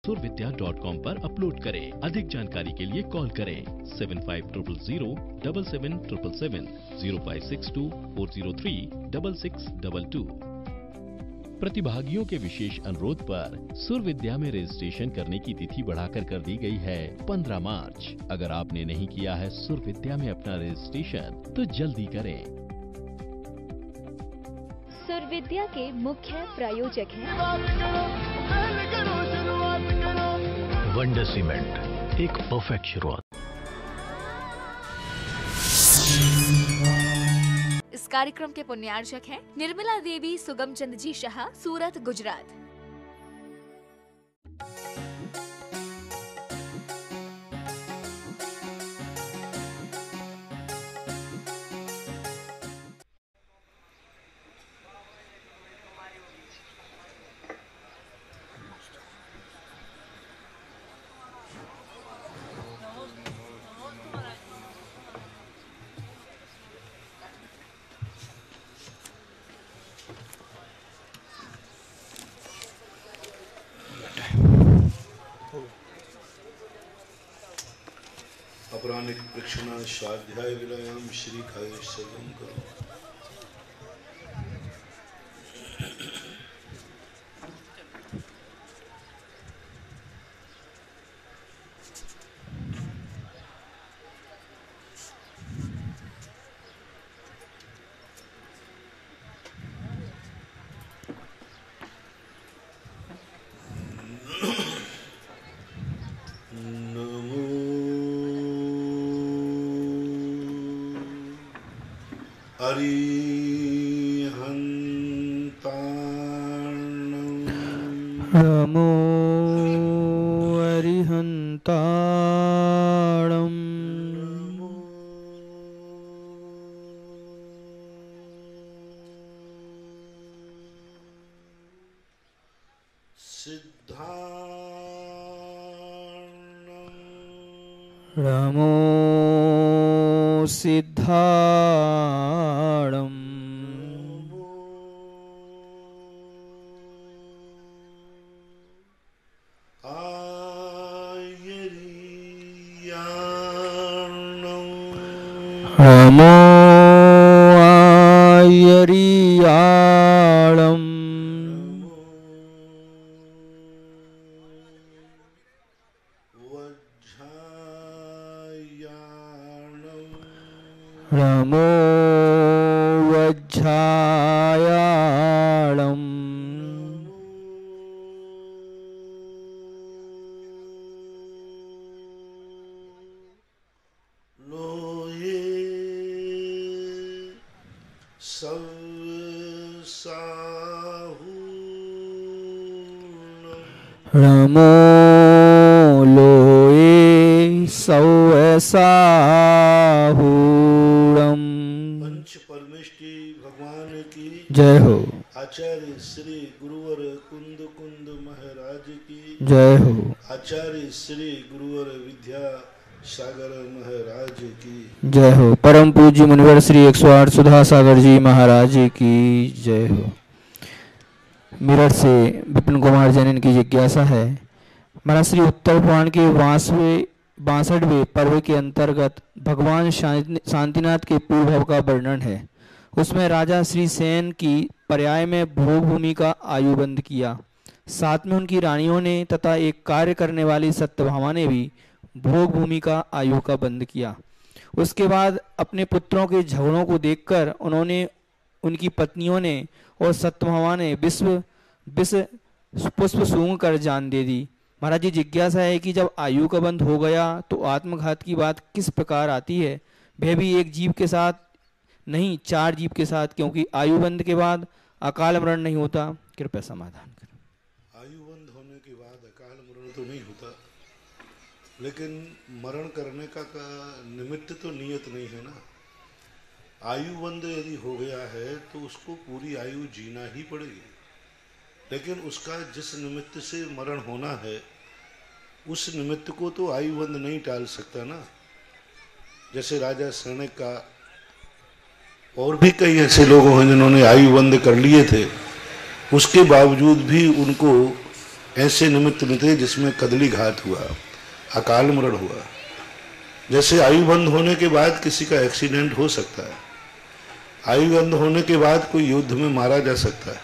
survidya.com पर upload करें। अधिक जानकारी के लिए कॉल करें 7500077777 0562403662। प्रतिभागियों के विशेष अनुरोध पर सुरविद्या में रजिस्ट्रेशन करने की तिथि बढ़ाकर कर दी गई है 15 मार्च। अगर आपने नहीं किया है सुरविद्या में अपना रजिस्ट्रेशन तो जल्दी करें। सुरविद्या के मुख्य प्रायोजक हैं वंडर सीमेंट, एक परफेक्ट शुरुआत। इस कार्यक्रम के पुण्यार्चक हैं निर्मला देवी सुगमचंद जी शाह, सूरत, गुजरात। अपराह्निक प्रक्षणा स्वाध्याय विलयाम श्री खाय सदम करो। नमो अरिहन्ताणं नमो सिद्धाणम् नमो आयरियाळम् नमो वज्झायाळम् नमो लोये सौसाहूणम्। पंच परमेष्टि भगवान की जय हो। आचार्य श्री गुरुवर कुंद कुंद महाराज की जय हो। आचार्य श्री गुरुवर विद्या सागर महाराज की जय हो। परम पूज्य मुनिवर श्री 108 सुधा सागर जी महाराज की जय हो। मेरठ से विपिन कुमार जैन की जिज्ञासा है, महाराज श्री उत्तर पुराण के 62वें पर्व के अंतर्गत भगवान शांतिनाथ के पूर्व का वर्णन है। उसमें राजा श्री सेन की पर्याय में भोग भूमि का आयुबंध किया, साथ में उनकी रानियों ने तथा एक कार्य करने वाली सत्यभामा ने भी भोग भूमि का आयु का बंध किया। उसके बाद अपने पुत्रों के झगड़ों को देखकर उन्होंने, उनकी पत्नियों ने और सत्यभामा ने विष पुष्प सूंघ कर जान दे दी। महाराज जी, जिज्ञासा है कि जब आयु का बंध हो गया तो आत्मघात की बात किस प्रकार आती है, वह भी एक जीव के साथ नहीं 4 जीव के साथ, क्योंकि आयु बंध के बाद अकाल मरण नहीं होता। कृपया समाधान करें। आयु बंध होने के बाद अकाल मरण तो नहीं होता, लेकिन मरण करने का निमित्त तो नियत नहीं है ना। आयु बंध यदि हो गया है तो उसको पूरी आयु जीना ही पड़ेगी, लेकिन उसका जिस निमित्त से मरण होना है उस निमित्त को तो आयु बंध नहीं टाल सकता ना। जैसे राजा सैनिक का और भी कई ऐसे लोग हैं जिन्होंने आयु बंध कर लिए थे, उसके बावजूद भी उनको ऐसे निमित्त मिटे जिसमें कदली घात हुआ, अकाल मरण हुआ। जैसे आयु बंद होने के बाद किसी का एक्सीडेंट हो सकता है, आयु बंद होने के बाद कोई युद्ध में मारा जा सकता है,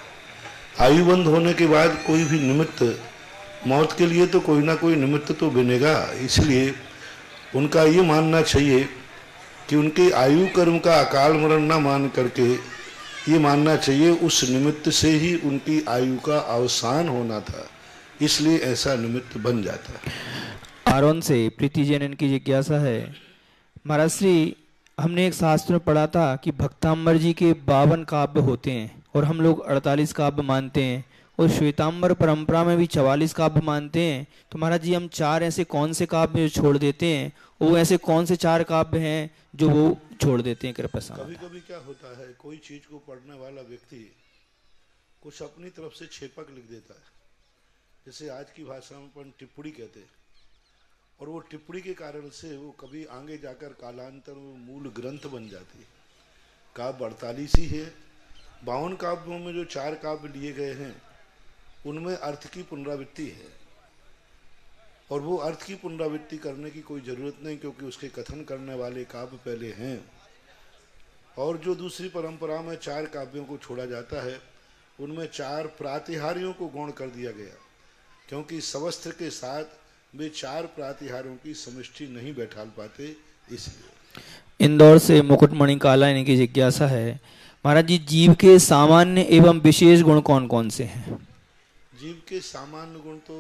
आयु बंद होने के बाद कोई भी निमित्त, मौत के लिए तो कोई ना कोई निमित्त तो बनेगा। इसलिए उनका ये मानना चाहिए कि उनके आयु कर्म का अकाल मरण ना मान करके ये मानना चाहिए उस निमित्त से ही उनकी आयु का अवसान होना था, इसलिए ऐसा निमित्त बन जाता है। आरोन से प्रीति जैन की जिज्ञासा है, महाराज श्री, हमने एक शास्त्र में पढ़ा था कि भक्तांबर जी के 52 काव्य होते हैं और हम लोग 48 काव्य मानते हैं, और श्वेतांबर परंपरा में भी 44 काव्य मानते हैं। तो महाराज जी, हम 4 ऐसे कौन से काव्य छोड़ देते हैं, वो ऐसे कौन से 4 काव्य हैं जो वो छोड़ देते हैं? कृपया समझाएं। कभी कभी क्या होता है, कोई चीज को पढ़ने वाला व्यक्ति कुछ अपनी तरफ से छेपक लिख देता है, जैसे आज की भाषा में अपन टिप्पणी कहते हैं, और वो टिप्पणी के कारण से वो कभी आगे जाकर कालांतर में मूल ग्रंथ बन जाती है। काव्य 48 ही है, 52 काव्यों में जो 4 काव्य लिए गए हैं उनमें अर्थ की पुनरावृत्ति है, और वो अर्थ की पुनरावृत्ति करने की कोई जरूरत नहीं, क्योंकि उसके कथन करने वाले काव्य पहले हैं। और जो दूसरी परंपरा में 4 काव्यों को छोड़ा जाता है उनमें 4 प्रातिहार्यों को गौण कर दिया गया, क्योंकि सवस्त्र के साथ वे 4 प्रातिहारों की समष्टि नहीं बैठाल पाते, इसलिए। इंदौर से मुकुटमणि काला इनकी जिज्ञासा है, महाराज जी, जीव के सामान्य एवं विशेष गुण कौन कौन से हैं? जीव के सामान्य गुण तो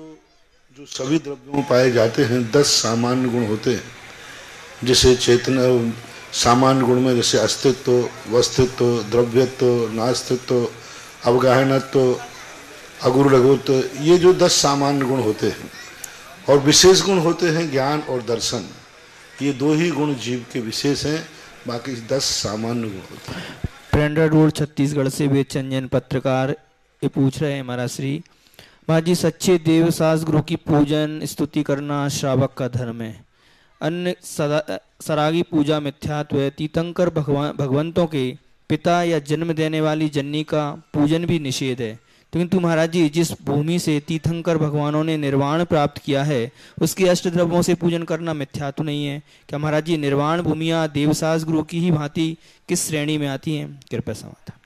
जो सभी द्रव्यों में पाए जाते हैं 10 सामान्य गुण होते हैं। जैसे चेतना सामान्य गुण में जैसे अस्तित्व, वस्तित्व, द्रव्यत्व, नास्तित्व, अवगाहनत्व, अगुरु लघुत्व, ये जो 10 सामान्य गुण होते हैं, और विशेष गुण होते हैं ज्ञान और दर्शन। ये 2 ही गुण जीव के विशेष हैं, बाकी 10 सामान्य गुण होते हैं। प्रेंडा रोड छत्तीसगढ़ से वेद चंजन पत्रकार ये पूछ रहे हैं, महाराज श्री, महाराज जी, सच्चे देव सास गुरु की पूजन स्तुति करना श्रावक का धर्म है, अन्य सरागी पूजा मिथ्यात्व है, तीर्थंकर भगवंतों के पिता या जन्म देने वाली जननी का पूजन भी निषेध है। किंतु महाराज जी, जिस भूमि से तीर्थंकर भगवानों ने निर्वाण प्राप्त किया है उसके अष्टद्रव्यों से पूजन करना मिथ्या तो नहीं है क्या? महाराज जी, निर्वाण भूमियाँ देवसास गुरु की ही भांति किस श्रेणी में आती हैं? कृपया समाधान।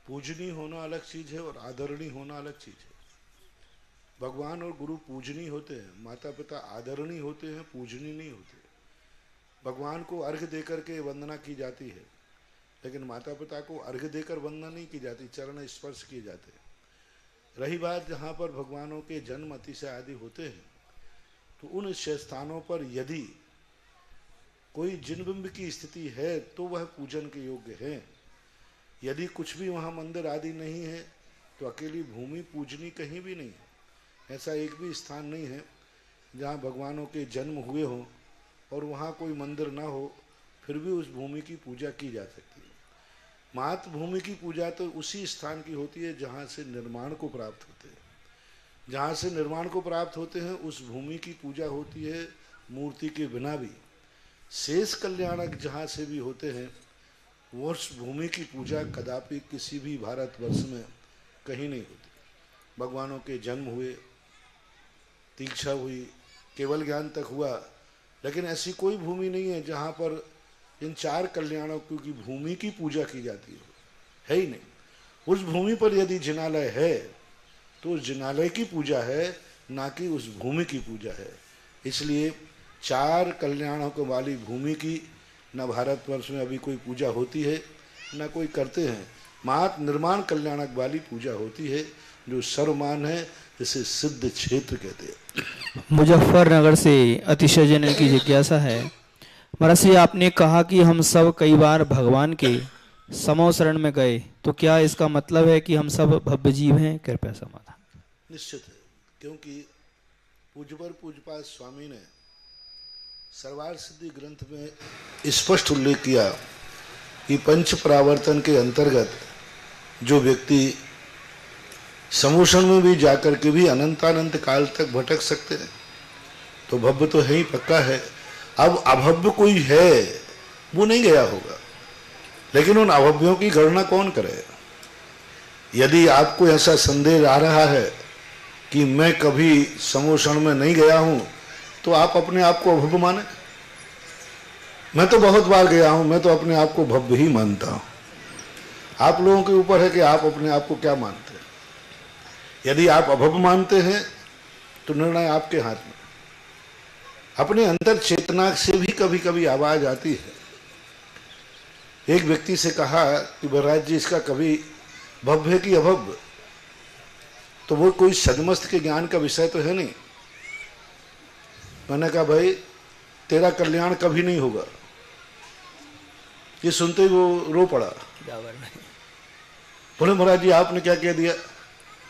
पूजनीय होना अलग चीज है और आदरणीय होना अलग चीज है। भगवान और गुरु पूजनीय होते हैं, माता पिता आदरणीय होते हैं, पूजनीय नहीं होते। भगवान को अर्घ्य देकर के वंदना की जाती है, लेकिन माता पिता को अर्घ्य देकर वंदना नहीं की जाती, चरण स्पर्श किए जाते हैं। रही बात जहाँ पर भगवानों के जन्म अतिशय आदि होते हैं, तो उन स्थानों पर यदि कोई जिनबिंब की स्थिति है तो वह पूजन के योग्य है। यदि कुछ भी वहाँ मंदिर आदि नहीं है तो अकेली भूमि पूजनी कहीं भी नहीं है। ऐसा एक भी स्थान नहीं है जहाँ भगवानों के जन्म हुए हों और वहाँ कोई मंदिर ना हो, फिर भी उस भूमि की पूजा की जा सकती है। मातृभूमि की पूजा तो उसी स्थान की होती है जहाँ से निर्माण को प्राप्त होते हैं। जहाँ से निर्माण को प्राप्त होते हैं उस भूमि की पूजा होती है मूर्ति के बिना भी। शेष कल्याणक जहाँ से भी होते हैं वो उस भूमि की पूजा कदापि किसी भी भारतवर्ष में कहीं नहीं होती। भगवानों के जन्म हुए, दीक्षा हुई, केवल ज्ञान तक हुआ, लेकिन ऐसी कोई भूमि नहीं है जहाँ पर इन 4 कल्याणों की भूमि की पूजा की जाती है ही नहीं। उस भूमि पर यदि जिनालय है तो उस जिनालय की पूजा है, ना कि उस भूमि की पूजा है। इसलिए 4 कल्याणों को वाली भूमि की न भारतवर्ष में अभी कोई पूजा होती है न कोई करते हैं। मात्र निर्माण कल्याणक वाली पूजा होती है जो सर्वमान है, जिसे सिद्ध क्षेत्र कहते हैं। मुजफ्फरनगर से अतिशय जन की जिज्ञासा है, महाराज श्री, आपने कहा कि हम सब कई बार भगवान के समो शरण में गए, तो क्या इसका मतलब है कि हम सब भव्य जीव हैं? कृपया समाधान। निश्चित है, क्योंकि पूज्यवर पूज्यपाद स्वामी ने सर्वार्थ सिद्धि ग्रंथ में स्पष्ट उल्लेख किया कि पंच परावर्तन के अंतर्गत जो व्यक्ति समोषण में भी जाकर के भी अनंतानंत काल तक भटक सकते हैं, तो भव्य तो है ही, पक्का है। अब अभव्य कोई है वो नहीं गया होगा, लेकिन उन अभव्यों की गणना कौन करे? यदि आपको ऐसा संदेह आ रहा है कि मैं कभी समोषण में नहीं गया हूं, तो आप अपने आप को अभव्य माने। मैं तो बहुत बार गया हूं, मैं तो अपने आप को भव्य ही मानता हूं। आप लोगों के ऊपर है कि आप अपने आप को क्या मानते हैं। यदि आप अभव्य मानते हैं तो निर्णय आपके हाथ में। अपने अंतर चेतना से भी कभी कभी आवाज आती है। एक व्यक्ति से कहा कि महाराज जी, इसका कभी भव्य है कि अभव्य? तो वो कोई सदमस्त के ज्ञान का विषय तो है नहीं। मैंने कहा भाई, तेरा कल्याण कभी नहीं होगा। ये सुनते ही वो रो पड़ा। बोले महाराज जी, आपने क्या कह दिया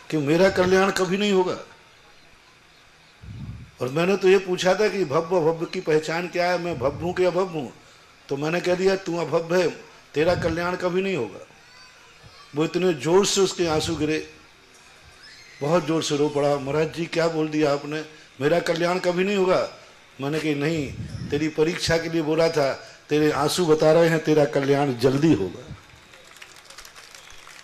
कि मेरा कल्याण कभी नहीं होगा? और मैंने तो ये पूछा था कि भव्य अभव्य की पहचान क्या है, मैं भव्य हूं कि अभव्य हूं? तो मैंने कह दिया तू अभव्य है, तेरा कल्याण कभी नहीं होगा। वो इतने जोर से उसके आंसू गिरे, बहुत जोर से रो पड़ा। महाराज जी, क्या बोल दिया आपने, मेरा कल्याण कभी नहीं होगा? मैंने कहा नहीं, तेरी परीक्षा के लिए बोला था, तेरे आंसू बता रहे हैं तेरा कल्याण जल्दी होगा।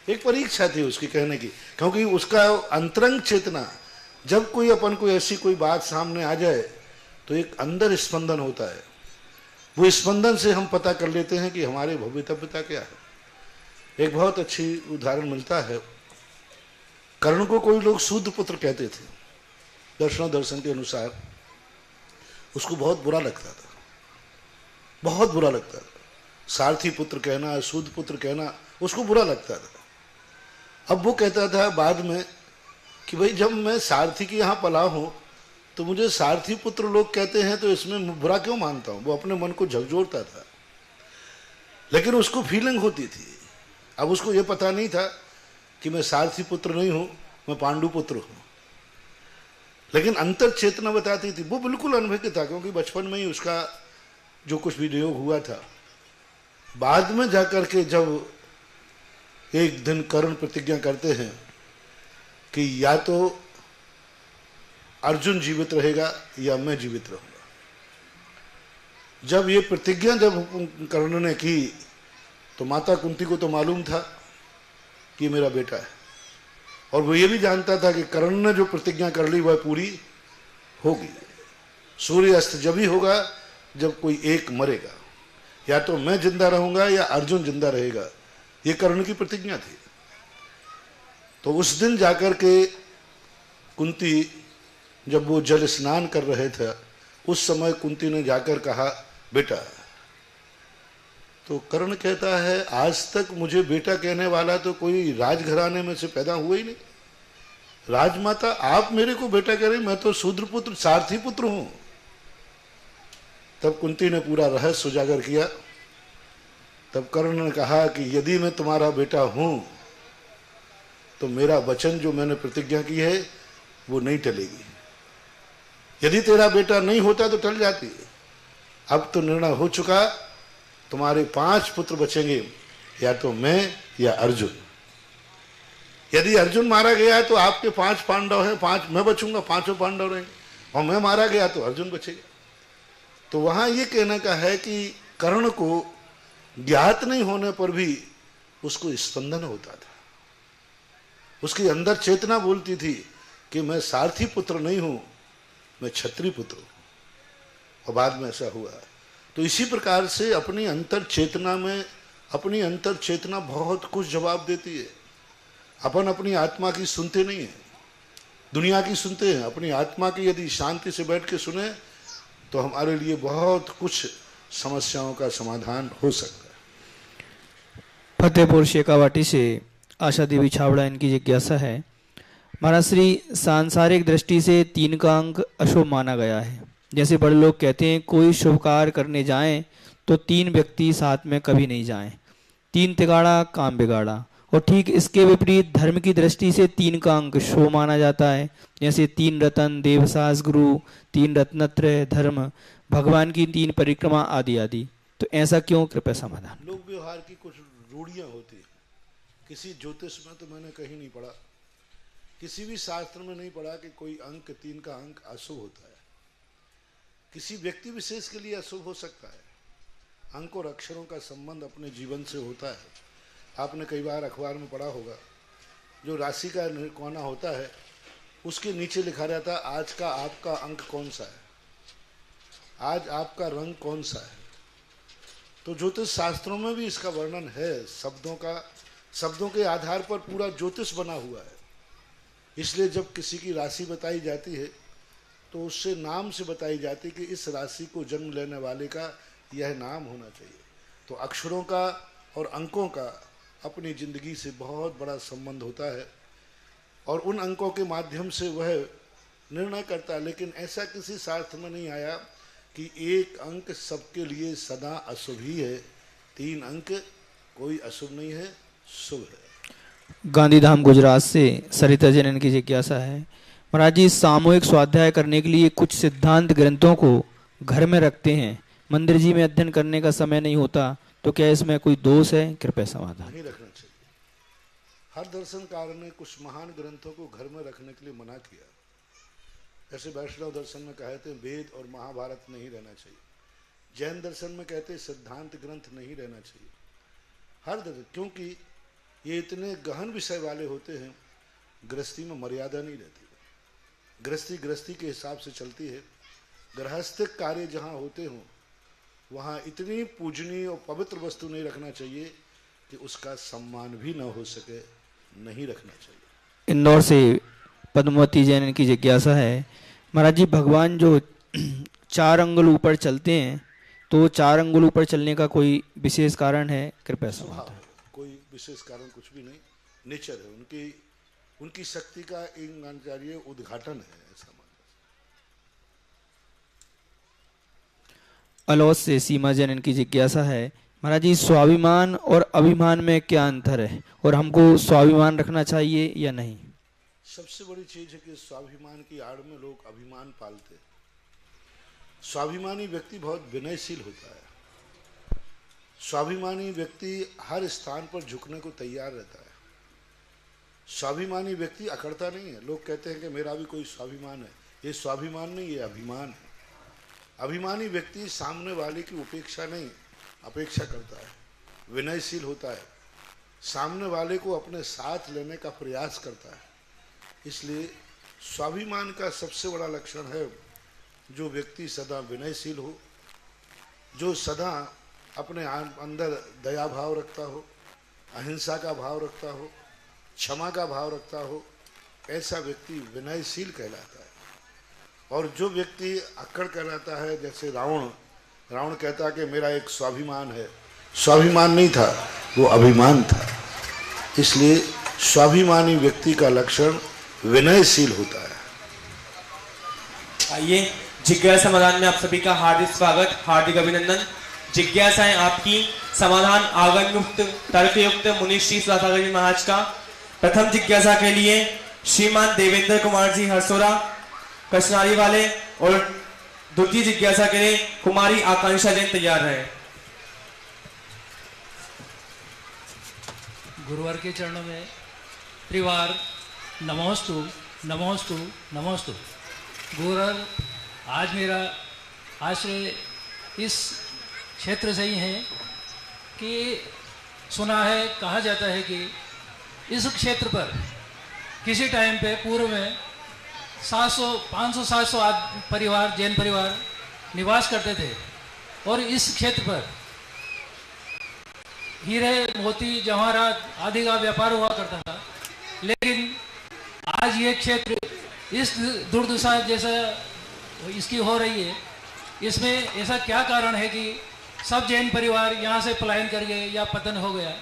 एक परीक्षा थी उसकी कहने की, क्योंकि उसका अंतरंग चेतना, जब कोई अपन को ऐसी कोई बात सामने आ जाए तो एक अंदर स्पंदन होता है। वो स्पंदन से हम पता कर लेते हैं कि हमारे भवितव्यता क्या है। एक बहुत अच्छी उदाहरण मिलता है। कर्ण को कोई लोग शूद्र पुत्र कहते थे। दर्शन के अनुसार उसको बहुत बुरा लगता था, बहुत बुरा लगता था। सारथी पुत्र कहना, शूद्र पुत्र कहना उसको बुरा लगता था। अब वो कहता था बाद में कि भाई, जब मैं सारथी के यहाँ पला हूं तो मुझे सारथी पुत्र लोग कहते हैं, तो इसमें बुरा क्यों मानता हूं? वो अपने मन को झकझोरता था, लेकिन उसको फीलिंग होती थी। अब उसको ये पता नहीं था कि मैं सारथी पुत्र नहीं हूं, मैं पांडु पुत्र हूं। लेकिन अंतर चेतना बताती थी। वो बिल्कुल अनभिज्ञ था, क्योंकि बचपन में ही उसका जो कुछ भी योग हुआ था। बाद में जाकर के जब एक दिन कर्ण प्रतिज्ञा करते हैं कि या तो अर्जुन जीवित रहेगा या मैं जीवित रहूंगा। जब ये प्रतिज्ञा जब कर्ण ने की तो माता कुंती को तो मालूम था कि मेरा बेटा है, और वो ये भी जानता था कि कर्ण ने जो प्रतिज्ञा कर ली वह पूरी होगी। सूर्य अस्त जब ही होगा जब कोई एक मरेगा, या तो मैं जिंदा रहूंगा या अर्जुन जिंदा रहेगा। ये कर्ण की प्रतिज्ञा थी। तो उस दिन जाकर के कुंती, जब वो जल स्नान कर रहे थे, उस समय कुंती ने जाकर कहा बेटा। तो कर्ण कहता है आज तक मुझे बेटा कहने वाला तो कोई राजघराने में से पैदा हुआ ही नहीं। राजमाता आप मेरे को बेटा कह रही, मैं तो शूद्र पुत्र सारथी पुत्र हूं। तब कुंती ने पूरा रहस्य उजागर किया। तब कर्ण ने कहा कि यदि मैं तुम्हारा बेटा हूं तो मेरा वचन जो मैंने प्रतिज्ञा की है वो नहीं टलेगी। यदि तेरा बेटा नहीं होता तो टल जाती। अब तो निर्णय हो चुका, तुम्हारे 5 पुत्र बचेंगे, या तो मैं या अर्जुन। यदि अर्जुन मारा गया तो आपके 5 पांडव हैं, 5 मैं बचूंगा, 5 पांडव रहेंगे, और मैं मारा गया तो अर्जुन बचेगा। तो वहां ये कहने का है कि कर्ण को ज्ञात नहीं होने पर भी उसको स्पंदन होता था। उसके अंदर चेतना बोलती थी कि मैं सारथी पुत्र नहीं हूं, मैं क्षत्रिय पुत्र हूं। और बाद में ऐसा हुआ। तो इसी प्रकार से अपनी अंतर चेतना में, अपनी अंतर चेतना बहुत कुछ जवाब देती है। अपन अपनी आत्मा की सुनते नहीं है, दुनिया की सुनते हैं। अपनी आत्मा की यदि शांति से बैठ के सुने तो हमारे लिए बहुत कुछ समस्याओं का समाधान हो सकता है। फतेहपुर शेखावाटी से आशा देवी छाबड़ा, इनकी जिज्ञासा है, महाराज श्री, सांसारिक दृष्टि से 3 का अंक अशुभ माना गया है। जैसे बड़े लोग कहते हैं कोई शुभ कार्य करने जाएं तो 3 व्यक्ति साथ में कभी नहीं जाएं, 3 तिगाड़ा काम बिगाड़ा। और ठीक इसके विपरीत धर्म की दृष्टि से 3 का अंक शुभ माना जाता है। जैसे 3 रतन, देवसास गुरु, 3 रत्नत्रय, धर्म, भगवान की 3 परिक्रमा आदि आदि। तो ऐसा क्यों? कृपया समाधान। लोक व्यवहार की कुछ रूढ़ियां होती है। किसी ज्योतिष में तो मैंने कहीं नहीं पढ़ा, किसी भी शास्त्र में नहीं पढ़ा कि कोई अंक 3 का अंक अशुभ होता है। किसी व्यक्ति विशेष के लिए अशुभ हो सकता है। अंक और अक्षरों का संबंध अपने जीवन से होता है। आपने कई बार अखबार में पढ़ा होगा, जो राशि का कोना होता है उसके नीचे लिखा रहता है आज का आपका अंक कौन सा है, आज आपका रंग कौन सा है। तो ज्योतिष शास्त्रों में भी इसका वर्णन है, शब्दों के आधार पर पूरा ज्योतिष बना हुआ है। इसलिए जब किसी की राशि बताई जाती है तो उससे नाम से बताई जाती है कि इस राशि को जन्म लेने वाले का यह नाम होना चाहिए। तो अक्षरों का और अंकों का अपनी जिंदगी से बहुत बड़ा संबंध होता है और उन अंकों के माध्यम से वह निर्णय करता है। लेकिन ऐसा किसी शास्त्र में नहीं आया कि एक अंक सबके लिए सदा अशुभ ही है, 3 अंक कोई अशुभ नहीं है, शुभ है। गांधीधाम गुजरात से सरिता जनन की जिज्ञासा है, महाराज जी सामूहिक स्वाध्याय करने के लिए कुछ सिद्धांत ग्रंथों को घर में रखते हैं, मंदिर जी में अध्ययन करने का समय नहीं होता, तो क्या इसमें कोई दोष है? कृपया समाधान। नहीं रखना चाहिए। हर दर्शनकार ने कुछ महान ग्रंथों को घर में रखने के लिए मना किया। ऐसे वैष्णव दर्शन में कहते हैं वेद और महाभारत नहीं रहना चाहिए, जैन दर्शन में कहते हैं सिद्धांत ग्रंथ नहीं रहना चाहिए। हर दर्शन, क्योंकि ये इतने गहन विषय वाले होते हैं, गृहस्थी में मर्यादा नहीं रहती। गृहस्थी के हिसाब से चलती है। गृहस्थिक कार्य जहाँ होते हों वहाँ इतनी पूजनीय और पवित्र वस्तु नहीं रखना चाहिए कि उसका सम्मान भी न हो सके, नहीं रखना चाहिए। इंदौर से पद्मावती जैन की जिज्ञासा है, महाराज जी भगवान जो 4 अंगुल ऊपर चलते हैं तो 4 अंगुल ऊपर चलने का कोई विशेष कारण है? कृपया समाधान। कोई विशेष कारण कुछ भी नहीं, नेचर है उनकी शक्ति का एक आचार्य उद्घाटन है, ऐसा मानना। अलौस से सीमा जैन की जिज्ञासा है, महाराज जी स्वाभिमान और अभिमान में क्या अंतर है और हमको स्वाभिमान रखना चाहिए या नहीं? सबसे बड़ी चीज है कि स्वाभिमान की आड़ में लोग अभिमान पालते हैं। स्वाभिमानी व्यक्ति बहुत विनयशील होता है। स्वाभिमानी व्यक्ति हर स्थान पर झुकने को तैयार रहता है। स्वाभिमानी व्यक्ति अकड़ता नहीं है। लोग कहते हैं कि मेरा भी कोई स्वाभिमान है, ये स्वाभिमान नहीं, ये अभिमान है। अभिमानी व्यक्ति सामने वाले की उपेक्षा नहीं, अपेक्षा करता है, विनयशील होता है, सामने वाले को अपने साथ लेने का प्रयास करता है। इसलिए स्वाभिमान का सबसे बड़ा लक्षण है जो व्यक्ति सदा विनयशील हो, जो सदा अपने अंदर दया भाव रखता हो, अहिंसा का भाव रखता हो, क्षमा का भाव रखता हो, ऐसा व्यक्ति विनयशील कहलाता है। और जो व्यक्ति अक्कड़ कहलाता है, जैसे रावण कहता कि मेरा एक स्वाभिमान है, स्वाभिमान नहीं था, वो अभिमान था। इसलिए स्वाभिमानी व्यक्ति का लक्षण विनयशील होता है। आइए जिज्ञासा समाधान में आप सभी का हार्दिक स्वागत, हार्दिक अभिनंदन। जिज्ञासाएं आपकी, समाधान आगम युक्त तर्कयुक्त मुनिश्री सुधासागर जी महाराज का। प्रथम जिज्ञासा के लिए श्रीमान देवेंद्र कुमार जी हरसोरा कचनारी वाले और द्वितीय जिज्ञासा के लिए कुमारी आकांक्षा जैन तैयार रहे। गुरुवार के चरणों में त्रिवार नमोस्तु नमोस्तु नमोस्तु। गुरुवार आज मेरा आश्रय इस क्षेत्र से ही है कि सुना है, कहा जाता है कि इस क्षेत्र पर किसी टाइम पे पूर्व में 500-700 परिवार, जैन परिवार निवास करते थे और इस क्षेत्र पर हीरे मोती जवाहरात आदि का व्यापार हुआ करता था। लेकिन आज ये क्षेत्र इस दुर्दशा जैसा इसकी हो रही है, इसमें ऐसा क्या कारण है कि सब जैन परिवार यहाँ से पलायन कर गए या पतन हो गया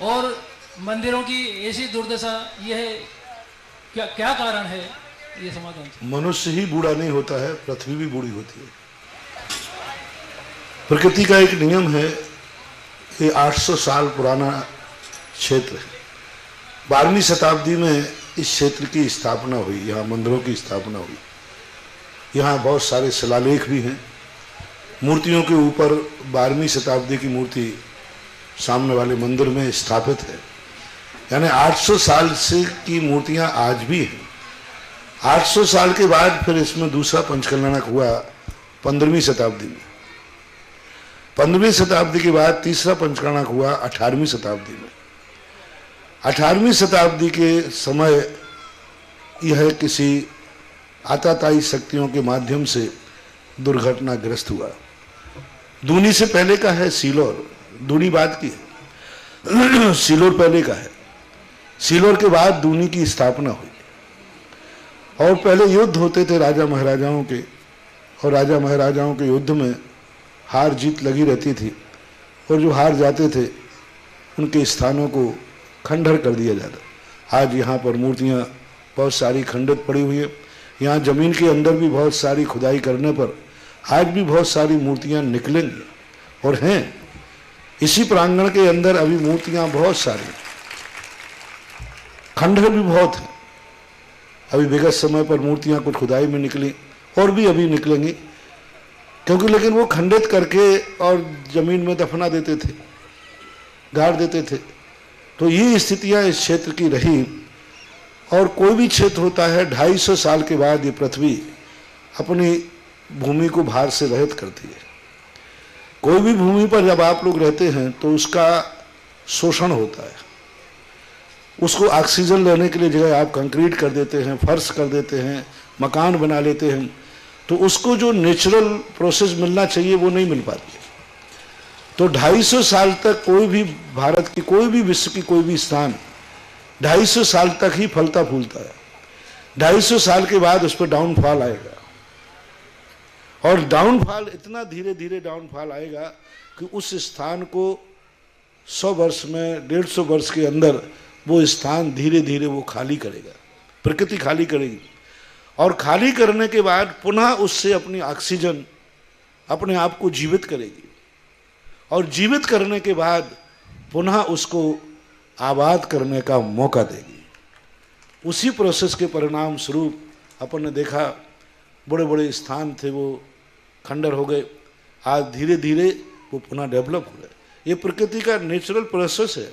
और मंदिरों की ऐसी दुर्दशा, यह क्या कारण है? ये समाधान। मनुष्य ही बूढ़ा नहीं होता है, पृथ्वी भी बूढ़ी होती है। प्रकृति का एक नियम है, ये 800 साल पुराना क्षेत्र है। 12वीं शताब्दी में इस क्षेत्र की स्थापना हुई, यहाँ मंदिरों की स्थापना हुई। यहाँ बहुत सारे शिलालेख भी हैं। मूर्तियों के ऊपर 12वीं शताब्दी की मूर्ति सामने वाले मंदिर में स्थापित है। यानी 800 साल से की मूर्तियां आज भी हैं। 800 साल के बाद फिर इसमें दूसरा पंचकल्याणक हुआ 15वीं शताब्दी में। 15वीं शताब्दी के बाद तीसरा पंचकल्याणक हुआ 18वीं शताब्दी में। 18वीं शताब्दी के समय यह किसी आताताई शक्तियों के माध्यम से दुर्घटनाग्रस्त हुआ। दूनी से पहले का है सीलोर, दूनी बाद की है, सीलोर पहले का है। सीलोर के बाद दूनी की स्थापना हुई और पहले युद्ध होते थे राजा महाराजाओं के, और राजा महाराजाओं के युद्ध में हार जीत लगी रहती थी, और जो हार जाते थे उनके स्थानों को खंडहर कर दिया जाता। आज यहाँ पर मूर्तियाँ बहुत सारी खंडित पड़ी हुई है। यहाँ जमीन के अंदर भी बहुत सारी खुदाई करने पर आज भी बहुत सारी मूर्तियाँ निकलेंगी और हैं। इसी प्रांगण के अंदर अभी मूर्तियाँ बहुत सारी, खंडहर भी बहुत हैं। अभी विगत समय पर मूर्तियाँ कुछ खुदाई में निकली और भी अभी निकलेंगी, क्योंकि लेकिन वो खंडित करके और जमीन में दफना देते थे, गाड़ देते थे। तो ये स्थितियाँ इस क्षेत्र की रही। और कोई भी क्षेत्र होता है 250 साल के बाद ये पृथ्वी अपनी भूमि को भार से रहित करती है। कोई भी भूमि पर जब आप लोग रहते हैं तो उसका शोषण होता है। उसको ऑक्सीजन लेने के लिए जगह आप कंक्रीट कर देते हैं, फर्श कर देते हैं, मकान बना लेते हैं, तो उसको जो नेचुरल प्रोसेस मिलना चाहिए वो नहीं मिल पाती। तो 250 साल तक कोई भी भारत की, कोई भी विश्व की कोई भी स्थान 250 साल तक ही फलता फूलता है। 250 साल के बाद उस पर डाउनफॉल आएगा, और डाउनफॉल इतना धीरे धीरे डाउनफॉल आएगा कि उस स्थान को 100 वर्ष में, 150 वर्ष के अंदर वो स्थान धीरे धीरे वो खाली करेगा, प्रकृति खाली करेगी। और खाली करने के बाद पुनः उससे अपनी ऑक्सीजन अपने आप को जीवित करेगी, और जीवित करने के बाद पुनः उसको आबाद करने का मौका देगी। उसी प्रोसेस के परिणाम स्वरूप अपन ने देखा बड़े बड़े स्थान थे वो खंडर हो गए, आज धीरे धीरे वो पुनः डेवलप हो गए। ये प्रकृति का नेचुरल प्रोसेस है,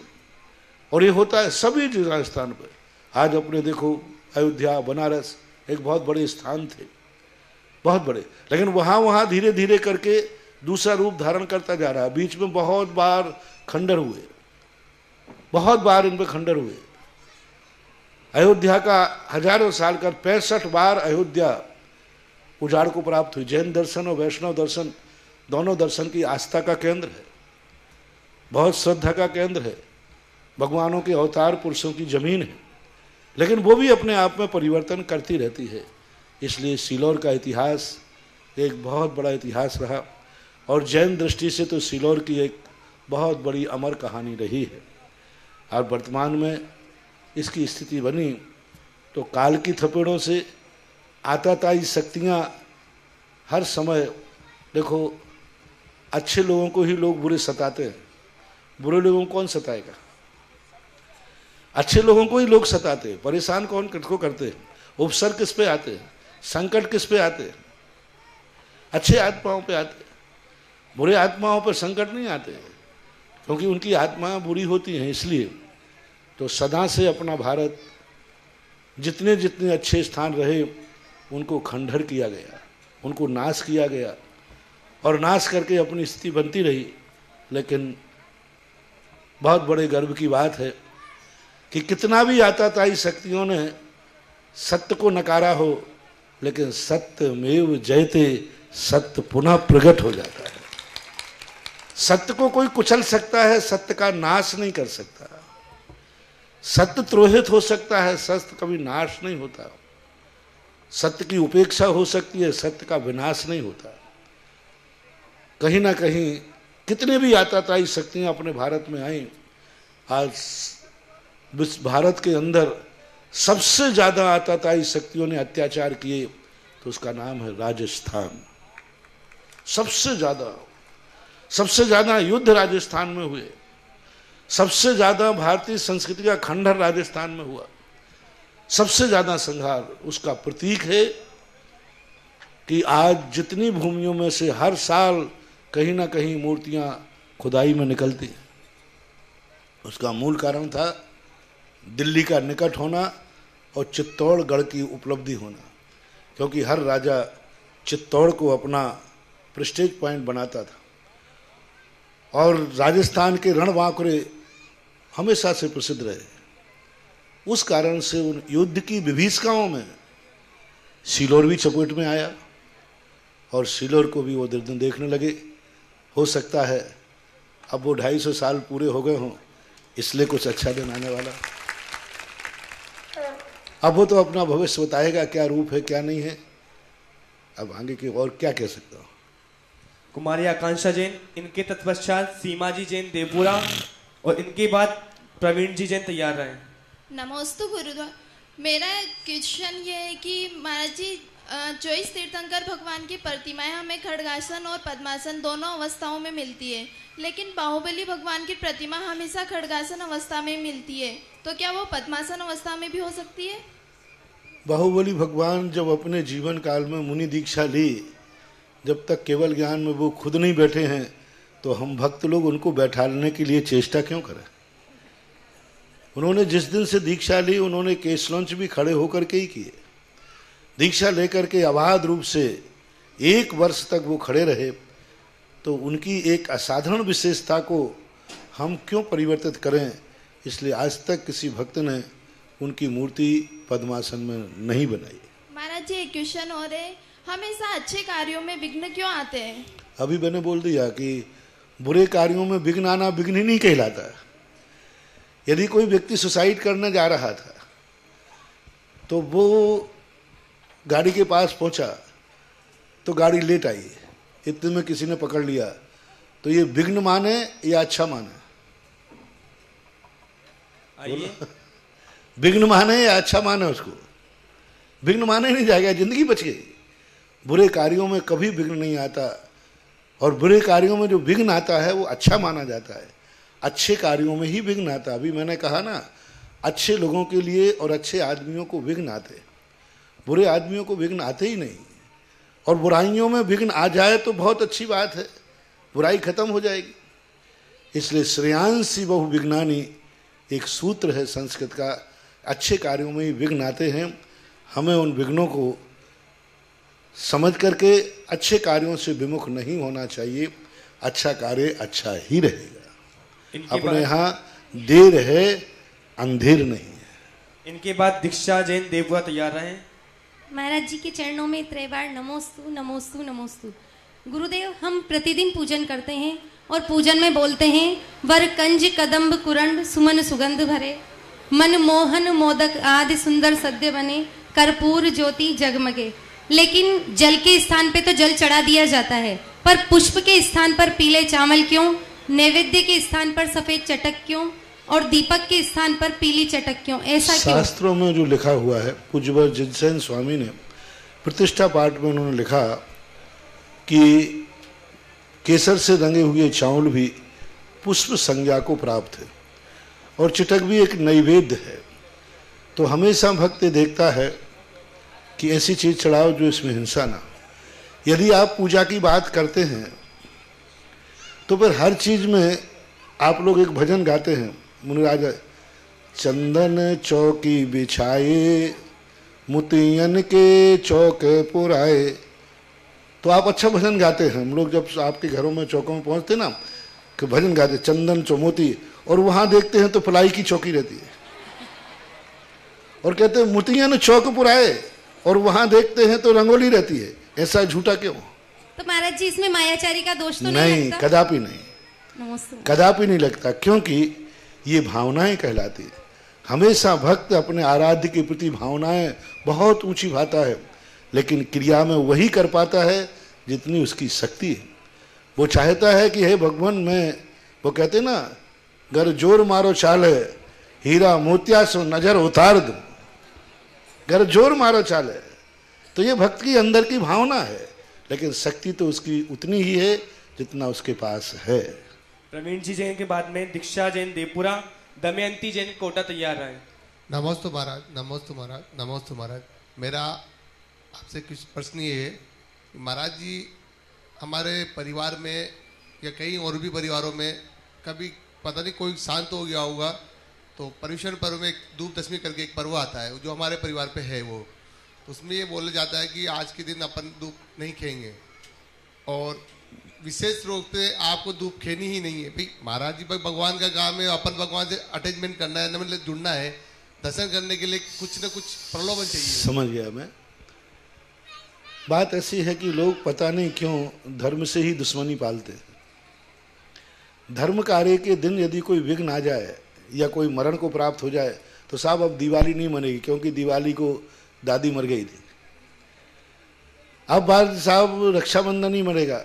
और ये होता है सभी जगह स्थान पर। आज अपने देखो अयोध्या, बनारस एक बहुत बड़े स्थान थे, बहुत बड़े, लेकिन वहाँ धीरे धीरे करके दूसरा रूप धारण करता जा रहा है। बीच में बहुत बार खंडर हुए, बहुत बार इन पर खंडर हुए। अयोध्या का हजारों साल का 65 बार अयोध्या उजाड़ को प्राप्त हुई। जैन दर्शन और वैष्णव दर्शन दोनों दर्शन की आस्था का केंद्र है, बहुत श्रद्धा का केंद्र है, भगवानों के अवतार पुरुषों की जमीन है, लेकिन वो भी अपने आप में परिवर्तन करती रहती है। इसलिए सीलोर का इतिहास एक बहुत बड़ा इतिहास रहा, और जैन दृष्टि से तो सीलोर की एक बहुत बड़ी अमर कहानी रही है। और वर्तमान में इसकी स्थिति बनी तो काल की थपेड़ों से आताताई शक्तियाँ हर समय, देखो अच्छे लोगों को ही लोग बुरे सताते हैं, बुरे लोगों को कौन सताएगा? अच्छे लोगों को ही लोग सताते हैं। परेशान कौन किसको करते हैं? उपसर किस पे आते हैं? संकट किस पे आते हैं? अच्छे आत्माओं पे आते हैं। बुरे आत्माओं पर संकट नहीं आते, क्योंकि उनकी आत्माएं बुरी होती हैं। इसलिए तो सदा से अपना भारत जितने जितने अच्छे स्थान रहे उनको खंडहर किया गया, उनको नाश किया गया, और नाश करके अपनी स्थिति बनती रही। लेकिन बहुत बड़े गर्व की बात है कि कितना भी आताताई शक्तियों ने सत्य को नकारा हो, लेकिन सत्यमेव जयते, सत्य पुनः प्रकट हो जाता है। सत्य को कोई कुचल सकता है, सत्य का नाश नहीं कर सकता। सत्य त्रोहित हो सकता है, सत्य कभी नाश नहीं होता। सत्य की उपेक्षा हो सकती है, सत्य का विनाश नहीं होता। कहीं ना कहीं कितने भी आताताई शक्तियां अपने भारत में आई, आज भारत के अंदर सबसे ज्यादा आताताई शक्तियों ने अत्याचार किए तो उसका नाम है राजस्थान। सबसे ज्यादा युद्ध राजस्थान में हुए, सबसे ज्यादा भारतीय संस्कृति का खंडहर राजस्थान में हुआ, सबसे ज्यादा संहार। उसका प्रतीक है कि आज जितनी भूमियों में से हर साल कहीं ना कहीं मूर्तियां खुदाई में निकलती, उसका मूल कारण था दिल्ली का निकट होना और चित्तौड़गढ़ की उपलब्धि होना। क्योंकि हर राजा चित्तौड़ को अपना प्रेस्टीज पॉइंट बनाता था, और राजस्थान के रणबांकुरे हमेशा से प्रसिद्ध रहे। उस कारण से उन युद्ध की विभीषिकाओं में सीलोर भी चपेट में आया और सीलोर को भी वो दिन देखने लगे। हो सकता है अब वो 250 साल पूरे हो गए हों, इसलिए कुछ अच्छा दिन आने वाला। अब वो तो अपना भविष्य बताएगा, क्या रूप है क्या नहीं है। अब आगे की और क्या कह सकता हूँ। कुमारी आकांक्षा जैन, इनके तत्पश्चात सीमा जी जैन देवपुरा और इनके बाद प्रवीण जी जैन तैयार रहे। नमोस्तु गुरुद्वार। मेरा क्वेश्चन ये है कि महाराज जी 24 तीर्थंकर भगवान की प्रतिमाएं हमें खड्गासन और पद्मासन दोनों अवस्थाओं में मिलती है, लेकिन बाहुबली भगवान की प्रतिमा हमेशा खड्गासन अवस्था में मिलती है, तो क्या वो पद्मासन अवस्था में भी हो सकती है? बाहुबली भगवान जब अपने जीवन काल में मुनि दीक्षा ली, जब तक केवल ज्ञान में वो खुद नहीं बैठे हैं, तो हम भक्त लोग उनको बैठाने के लिए चेष्टा क्यों करें। उन्होंने जिस दिन से दीक्षा ली, उन्होंने केसलंच भी खड़े होकर के ही किए। दीक्षा लेकर के अबाध रूप से 1 वर्ष तक वो खड़े रहे, तो उनकी एक असाधारण विशेषता को हम क्यों परिवर्तित करें। इसलिए आज तक किसी भक्त ने उनकी मूर्ति पद्मासन में नहीं बनाई। महाराज जी एक क्वेश्चन और है, हमेशा अच्छे कार्यों में विघ्न क्यों आते हैं? अभी मैंने बोल दिया कि बुरे कार्यों में विघ्न आना विघ्न ही नहीं कहलाता। यदि कोई व्यक्ति सुसाइड करने जा रहा था तो वो गाड़ी के पास पहुंचा तो गाड़ी लेट आई, इतने में किसी ने पकड़ लिया, तो ये विघ्न माने या अच्छा माने? विघ्न माने या अच्छा माने? उसको विघ्न माने नहीं जाएगा, जिंदगी बच गई। बुरे कार्यों में कभी विघ्न नहीं आता, और बुरे कार्यों में जो विघ्न आता है वो अच्छा माना जाता है। अच्छे कार्यों में ही विघ्न आता। अभी मैंने कहा ना, अच्छे लोगों के लिए और अच्छे आदमियों को विघ्न आते, बुरे आदमियों को विघ्न आते ही नहीं। और बुराइयों में विघ्न आ जाए तो बहुत अच्छी बात है, बुराई खत्म हो जाएगी। इसलिए श्रेयांसी बहु विघ्नानि एक सूत्र है संस्कृत का। अच्छे कार्यों में ही विघ्न आते हैं। हमें उन विघ्नों को समझ करके अच्छे कार्यों से विमुख नहीं होना चाहिए। अच्छा कार्य अच्छा ही रहेगा। अपने यहाँ देर है, अंधेर नहीं है। इनके बाद दीक्षा जैन देवपुरा तैयार रहे। महाराज जी के चरणों में त्रैबार नमोस्तु नमोस्तु नमोस्तु। गुरुदेव, हम प्रतिदिन पूजन करते हैं और पूजन में बोलते हैं, वर कंज कदम्ब कुरंड सुमन सुगंध भरे, मन मोहन मोदक आदि सुंदर सद्य बने, कर्पूर ज्योति जगमगे। लेकिन जल के स्थान पे तो जल चढ़ा दिया जाता है, पर पुष्प के स्थान पर पीले चावल क्यों, नैवेद्य के स्थान पर सफेद चटक क्यों, और दीपक के स्थान पर पीली चटक क्यों? ऐसा क्यों? शास्त्रों में जो लिखा हुआ है, पूज्यवर जिनसेन स्वामी ने प्रतिष्ठा पाठ में उन्होंने लिखा कि केसर से रंगे हुए चावल भी पुष्प संज्ञा को प्राप्त है, और चिटक भी एक नैवेद्य है। तो हमेशा भक्त देखता है कि ऐसी चीज चढ़ाओ जो इसमें हिंसा ना। यदि आप पूजा की बात करते हैं तो फिर हर चीज में आप लोग एक भजन गाते हैं, मुनिराज, चंदन चौकी बिछाए मुतियन के चौक पुराए। तो आप अच्छा भजन गाते हैं। हम लोग जब आपके घरों में चौकों में पहुंचते ना, कि भजन गाते चंदन चौमोती, और वहां देखते हैं तो पलाई की चौकी रहती है, और कहते हैं मुतियन चौक पुराए, और वहां देखते हैं तो रंगोली रहती है। ऐसा झूठा क्यों? तो महाराज जी इसमें मायाचारी का दोष तो नहीं लगता? कदापि नहीं, कदापि नहीं लगता, क्योंकि ये भावनाएं कहलाती है। हमेशा भक्त अपने आराध्य के प्रति भावनाएं बहुत ऊंची भाता है, लेकिन क्रिया में वही कर पाता है जितनी उसकी शक्ति है। वो चाहता है कि हे भगवान, मैं, वो कहते ना, गर जोर मारो चाले हीरा मोतिया सो नजर उतार दो, गर जोर मारो चाले। तो ये भक्त की अंदर की भावना है, लेकिन शक्ति तो उसकी उतनी ही है जितना उसके पास है। प्रवीण जी जैन के बाद में दीक्षा जैन देवपुरा, दमयंती जैन कोटा तैयार रहे। नमोस्तु महाराज, नमोस्तु महाराज, नमोस्तु महाराज। मेरा आपसे कुछ प्रश्न ये है कि महाराज जी, हमारे परिवार में या कई और भी परिवारों में कभी पता नहीं कोई शांत हो गया होगा, तो पर्युषण पर्व में धूप दशमी करके एक पर्व आता है जो हमारे परिवार पे है। वो तो उसमें ये बोला जाता है कि आज के दिन अपन धूप नहीं खेंगे, और विशेष रूप से आपको धूप खेनी ही नहीं है। भाई महाराज जी, भाई भगवान का काम है, अपन भगवान से अटैचमेंट करना है, मतलब जुड़ना है, दर्शन करने के लिए कुछ न कुछ प्रलोभन चाहिए। समझ गया मैं। बात ऐसी है कि लोग पता नहीं क्यों धर्म से ही दुश्मनी पालते हैं। धर्म कार्य के दिन यदि कोई विघ्न आ जाए या कोई मरण को प्राप्त हो जाए तो साहब अब दिवाली नहीं मनेगी, क्योंकि दिवाली को दादी मर गई थी। अब बात साहब रक्षाबंधन नहीं मनेगा।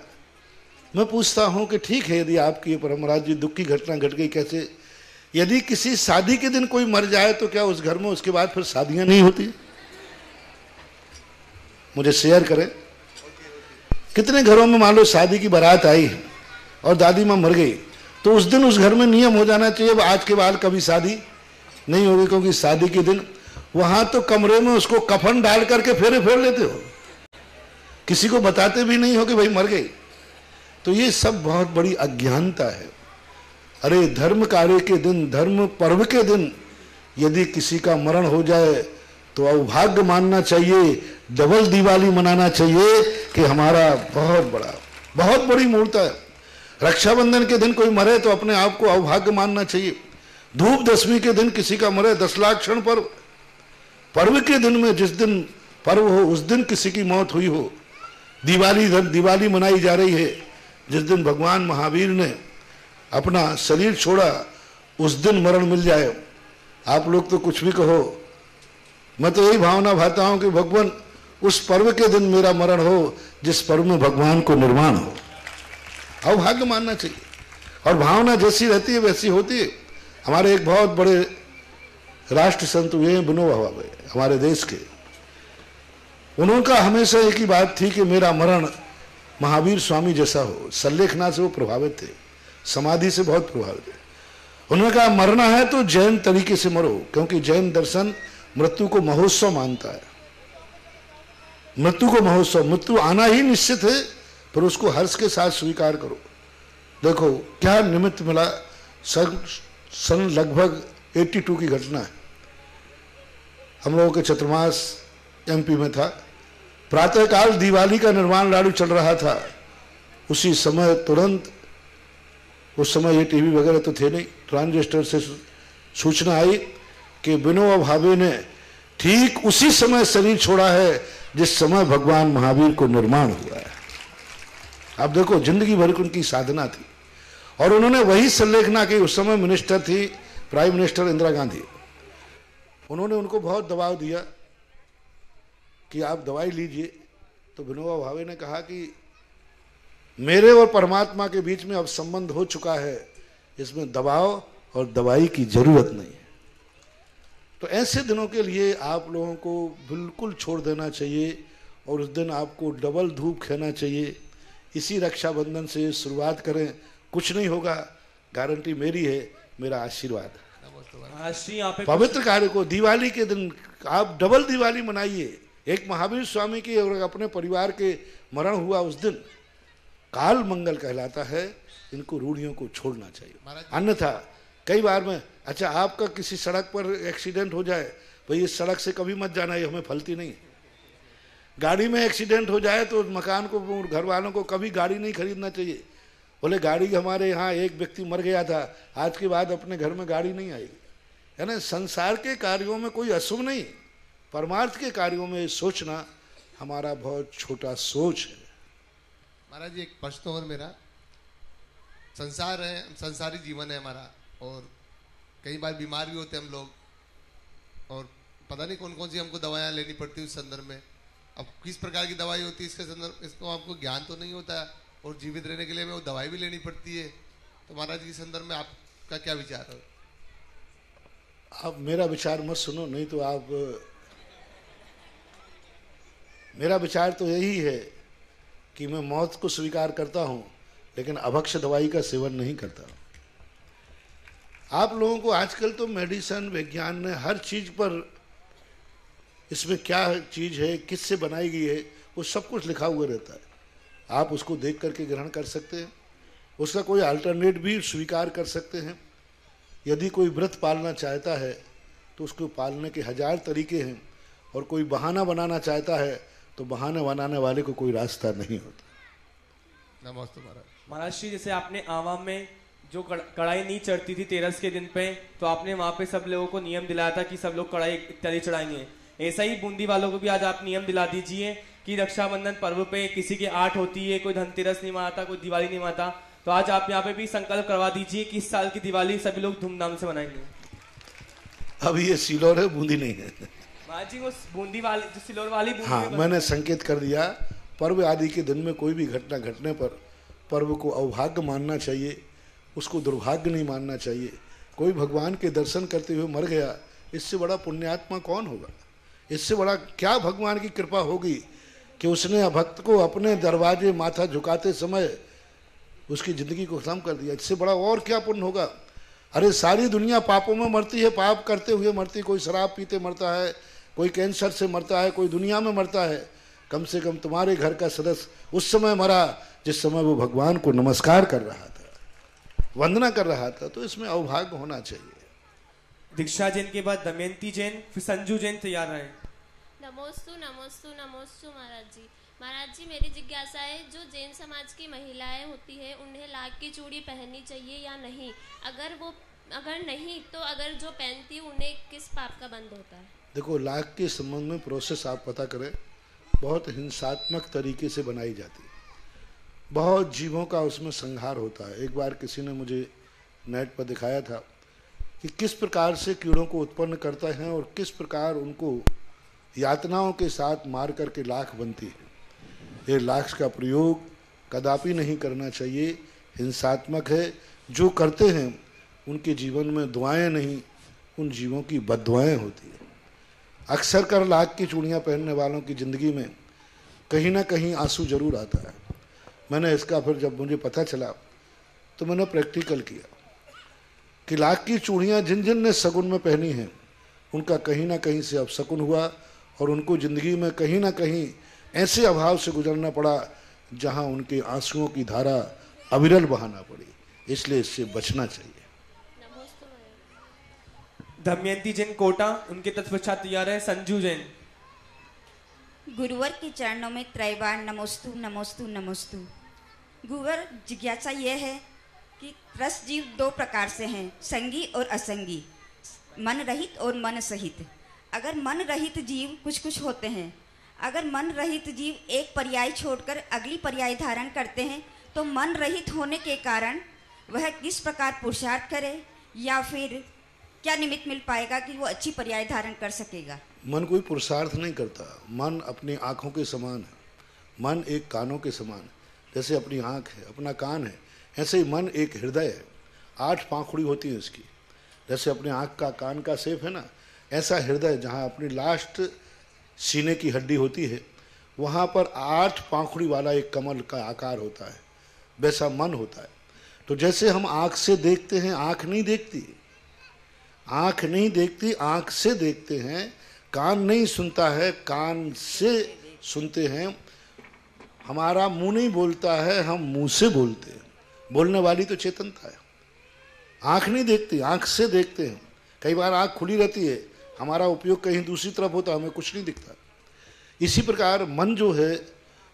मैं पूछता हूं कि ठीक है, यदि आपकी परमराज जी दुख की घटना घट गई, कैसे यदि किसी शादी के दिन कोई मर जाए तो क्या उस घर में उसके बाद फिर शादियां नहीं होती? मुझे शेयर करें, कितने घरों में मान लो शादी की बारात आई और दादी मां मर गई, तो उस दिन उस घर में नियम हो जाना चाहिए आज के बाद कभी शादी नहीं होगी, क्योंकि शादी के दिन वहां तो कमरे में उसको कफन डाल करके फेरे फेर लेते हो, किसी को बताते भी नहीं हो कि भाई मर गई। तो ये सब बहुत बड़ी अज्ञानता है। अरे धर्म कार्य के दिन, धर्म पर्व के दिन यदि किसी का मरण हो जाए तो अभाग्य मानना चाहिए, डबल दिवाली मनाना चाहिए कि हमारा बहुत बड़ी मूर्ता है। रक्षाबंधन के दिन कोई मरे तो अपने आप को अभाग्य मानना चाहिए। धूप दशमी के दिन किसी का मरे, 10 लाख क्षण पर्व के दिन में जिस दिन पर्व हो उस दिन किसी की मौत हुई हो। दिवाली मनाई जा रही है जिस दिन भगवान महावीर ने अपना शरीर छोड़ा, उस दिन मरण मिल जाए। आप लोग तो कुछ भी कहो, मैं तो यही भावना भाता हूं कि भगवान उस पर्व के दिन मेरा मरण हो जिस पर्व में भगवान को निर्माण हो। अभाग्य मानना चाहिए, और भावना जैसी रहती है वैसी होती है। हमारे एक बहुत बड़े राष्ट्र संत हुए विनोबा भावे हमारे देश के, उनका हमेशा एक ही बात थी कि मेरा मरण महावीर स्वामी जैसा हो। संलेखना से वो प्रभावित थे, समाधि से बहुत प्रभावित थे। उन्होंने कहा मरना है तो जैन तरीके से मरो, क्योंकि जैन दर्शन मृत्यु को महोत्सव मानता है। मृत्यु को महोत्सव, मृत्यु आना ही निश्चित है, पर उसको हर्ष के साथ स्वीकार करो। देखो क्या निमित्त मिला, सन लगभग 82 की घटना है। हम लोगों के चतुर्मास एमपी में था। प्रातःकाल दिवाली का निर्माण लाडू चल रहा था। उसी समय तुरंत, उस समय ये टीवी वगैरह तो थे नहीं, ट्रांजिस्टर से सूचना आई कि विनोबा भावे ने ठीक उसी समय शरीर छोड़ा है जिस समय भगवान महावीर को निर्माण हुआ है। आप देखो जिंदगी भर की उनकी साधना थी, और उन्होंने वही संलेखना की। उस समय मिनिस्टर थी प्राइम मिनिस्टर इंदिरा गांधी। उन्होंने उनको बहुत दबाव दिया कि आप दवाई लीजिए, तो विनोबा भावे ने कहा कि मेरे और परमात्मा के बीच में अब संबंध हो चुका है, इसमें दबाव और दवाई की जरूरत नहीं है। तो ऐसे दिनों के लिए आप लोगों को बिल्कुल छोड़ देना चाहिए, और उस दिन आपको डबल धूप खेना चाहिए। इसी रक्षाबंधन से शुरुआत करें, कुछ नहीं होगा, गारंटी मेरी है, मेरा आशीर्वाद। पवित्र कार्य को दिवाली के दिन आप डबल दिवाली मनाइए। एक महावीर स्वामी की और अपने परिवार के मरण हुआ उस दिन, काल मंगल कहलाता है। इनको रूढ़ियों को छोड़ना चाहिए। अन्यथा कई बार में, अच्छा आपका किसी सड़क पर एक्सीडेंट हो जाए, भाई इस सड़क से कभी मत जाना, ये हमें फलती नहीं। गाड़ी में एक्सीडेंट हो जाए तो मकान को, घर वालों को कभी गाड़ी नहीं खरीदना चाहिए। बोले गाड़ी, हमारे यहाँ एक व्यक्ति मर गया था, आज के बाद अपने घर में गाड़ी नहीं आएगी। है ना, संसार के कार्यों में कोई अशुभ नहीं, परमार्थ के कार्यों में सोचना हमारा बहुत छोटा सोच है। महाराज जी एक प्रश्न और मेरा, संसार है, संसारी जीवन है हमारा, और कई बार बीमार भी होते हैं हम लोग, और पता नहीं कौन कौन सी हमको दवाइयाँ लेनी पड़ती है उस संदर्भ में। अब किस प्रकार की दवाई होती है इसके संदर्भ, इसको आपको ज्ञान तो नहीं होता है, और जीवित रहने के लिए हमें वो दवाई भी लेनी पड़ती है। तो महाराज जी के संदर्भ में आपका क्या विचार है? आप मेरा विचार मत सुनो, नहीं तो आप, मेरा विचार तो यही है कि मैं मौत को स्वीकार करता हूं, लेकिन अभक्ष दवाई का सेवन नहीं करता। आप लोगों को आजकल तो मेडिसिन विज्ञान ने हर चीज पर, इसमें क्या चीज है, किससे बनाई गई है, वो सब कुछ लिखा हुआ रहता है। आप उसको देख करके ग्रहण कर सकते हैं, उसका कोई अल्टरनेट भी स्वीकार कर सकते हैं। यदि कोई व्रत पालना चाहता है तो उसको पालने के 1000 तरीके हैं, और कोई बहाना बनाना चाहता है तो बहाने बनाने वाले को कोई रास्ता नहीं होता। नमस्ते महाराज। महाराज जी, जैसे आपने आवाम में जो कढ़ाई नहीं चढ़ती थी तेरस के दिन पे, तो आपने वहाँ पे सब लोगों को नियम दिलाया था कि सब लोग कढ़ाई इत्यादि चढ़ाएंगे। ऐसा ही बूंदी वालों को भी आज आप नियम दिला दीजिए कि रक्षाबंधन पर्व पे किसी की 8 होती है, कोई धनतेरस नहीं मनाता, कोई दिवाली नहीं मनाता, तो आज आप यहाँ पे भी संकल्प करवा दीजिए कि इस साल की दिवाली सभी लोग धूमधाम से मनाएंगे। अब ये सिलोर है, बूंदी नहीं है महाराज जी। वो बूंदी वाली जो सिलोर वाली बूंदी हाँ, मैंने संकेत कर दिया। पर्व आदि के दिन में कोई भी घटना घटने पर पर्व को अभाग्य मानना चाहिए, उसको दुर्भाग्य नहीं मानना चाहिए। कोई भगवान के दर्शन करते हुए मर गया, इससे बड़ा पुण्यात्मा कौन होगा? इससे बड़ा क्या भगवान की कृपा होगी कि उसने भक्त को अपने दरवाजे माथा झुकाते समय उसकी जिंदगी को खत्म कर दिया। इससे बड़ा और क्या पुण्य होगा? अरे सारी दुनिया पापों में मरती है, पाप करते हुए मरती। कोई शराब पीते मरता है, कोई कैंसर से मरता है, कोई दुनिया में मरता है। कम से कम तुम्हारे घर का सदस्य उस समय मरा जिस समय वो भगवान को नमस्कार कर रहा था, वंदना कर रहा था। तो इसमें अवभाग्य होना चाहिए। दीक्षा जैन के बाद दमयंती जैन, फिर संजू जैन तैयार रहे। नमोस्तु नमोस्तु नमोस्तु महाराज जी। महाराज जी, मेरी जिज्ञासा है, जो जैन समाज की महिलाएं होती है उन्हें लाख की चूड़ी पहननी चाहिए या नहीं? अगर नहीं तो अगर जो पहनती उन्हें किस पाप का बंध होता है? देखो, लाख के संबंध में प्रोसेस आप पता करें, बहुत हिंसात्मक तरीके से बनाई जाती है, बहुत जीवों का उसमें संहार होता है। एक बार किसी ने मुझे नेट पर दिखाया था कि किस प्रकार से कीड़ों को उत्पन्न करते हैं और किस प्रकार उनको यातनाओं के साथ मार करके लाख बनती है। ये लाख का प्रयोग कदापि नहीं करना चाहिए, हिंसात्मक है। जो करते हैं उनके जीवन में दुआएं नहीं, उन जीवों की बद्दुआएं होती है। अक्सर कर लाख की चूड़ियाँ पहनने वालों की ज़िंदगी में कहीं ना कहीं आंसू जरूर आता है। मैंने इसका फिर जब मुझे पता चला तो मैंने प्रैक्टिकल किया कि लाख की चूड़ियाँ जिन जिन ने शगुन में पहनी हैं उनका कहीं ना कहीं से अपशकुन हुआ और उनको ज़िंदगी में कहीं ना कहीं ऐसे अभाव से गुजरना पड़ा जहां उनके आंसुओं की धारा अविरल बहाना पड़ी। इसलिए इससे बचना चाहिए। दमयंती जैन कोटा, उनके तत्पश्चात तैयार है संजू जैन। गुरुवर के चरणों में त्रैवार नमोस्तु नमोस्तु नमोस्तु। गुरुवर, जिज्ञासा यह है कि रस जीव 2 प्रकार से हैं, संगी और असंगी, मन रहित और मन सहित। अगर मन रहित जीव कुछ होते हैं, अगर मन रहित जीव एक पर्याय छोड़कर अगली पर्याय धारण करते हैं तो मन रहित होने के कारण वह किस प्रकार पुरुषार्थ करे या फिर क्या निमित्त मिल पाएगा कि वो अच्छी पर्याय धारण कर सकेगा? मन कोई पुरुषार्थ नहीं करता। मन अपनी आँखों के समान है, मन एक कानों के समान है। जैसे अपनी आँख है, अपना कान है, ऐसे ही मन एक हृदय है। 8 पाखुड़ी होती है इसकी। जैसे अपने आँख का कान का शेप है ना, ऐसा हृदय जहाँ अपनी लास्ट सीने की हड्डी होती है वहाँ पर 8 पाखुड़ी वाला एक कमल का आकार होता है, वैसा मन होता है। तो जैसे हम आँख से देखते हैं, आँख नहीं देखती, आँख नहीं देखती, आँख से देखते हैं। कान नहीं सुनता है, कान से सुनते हैं। हमारा मुंह नहीं बोलता है, हम मुंह से बोलते हैं। बोलने वाली तो चेतनता है। आँख नहीं देखती, आँख से देखते हैं। कई बार आँख खुली रहती है, हमारा उपयोग कहीं दूसरी तरफ होता है, हमें कुछ नहीं दिखता। इसी प्रकार मन जो है,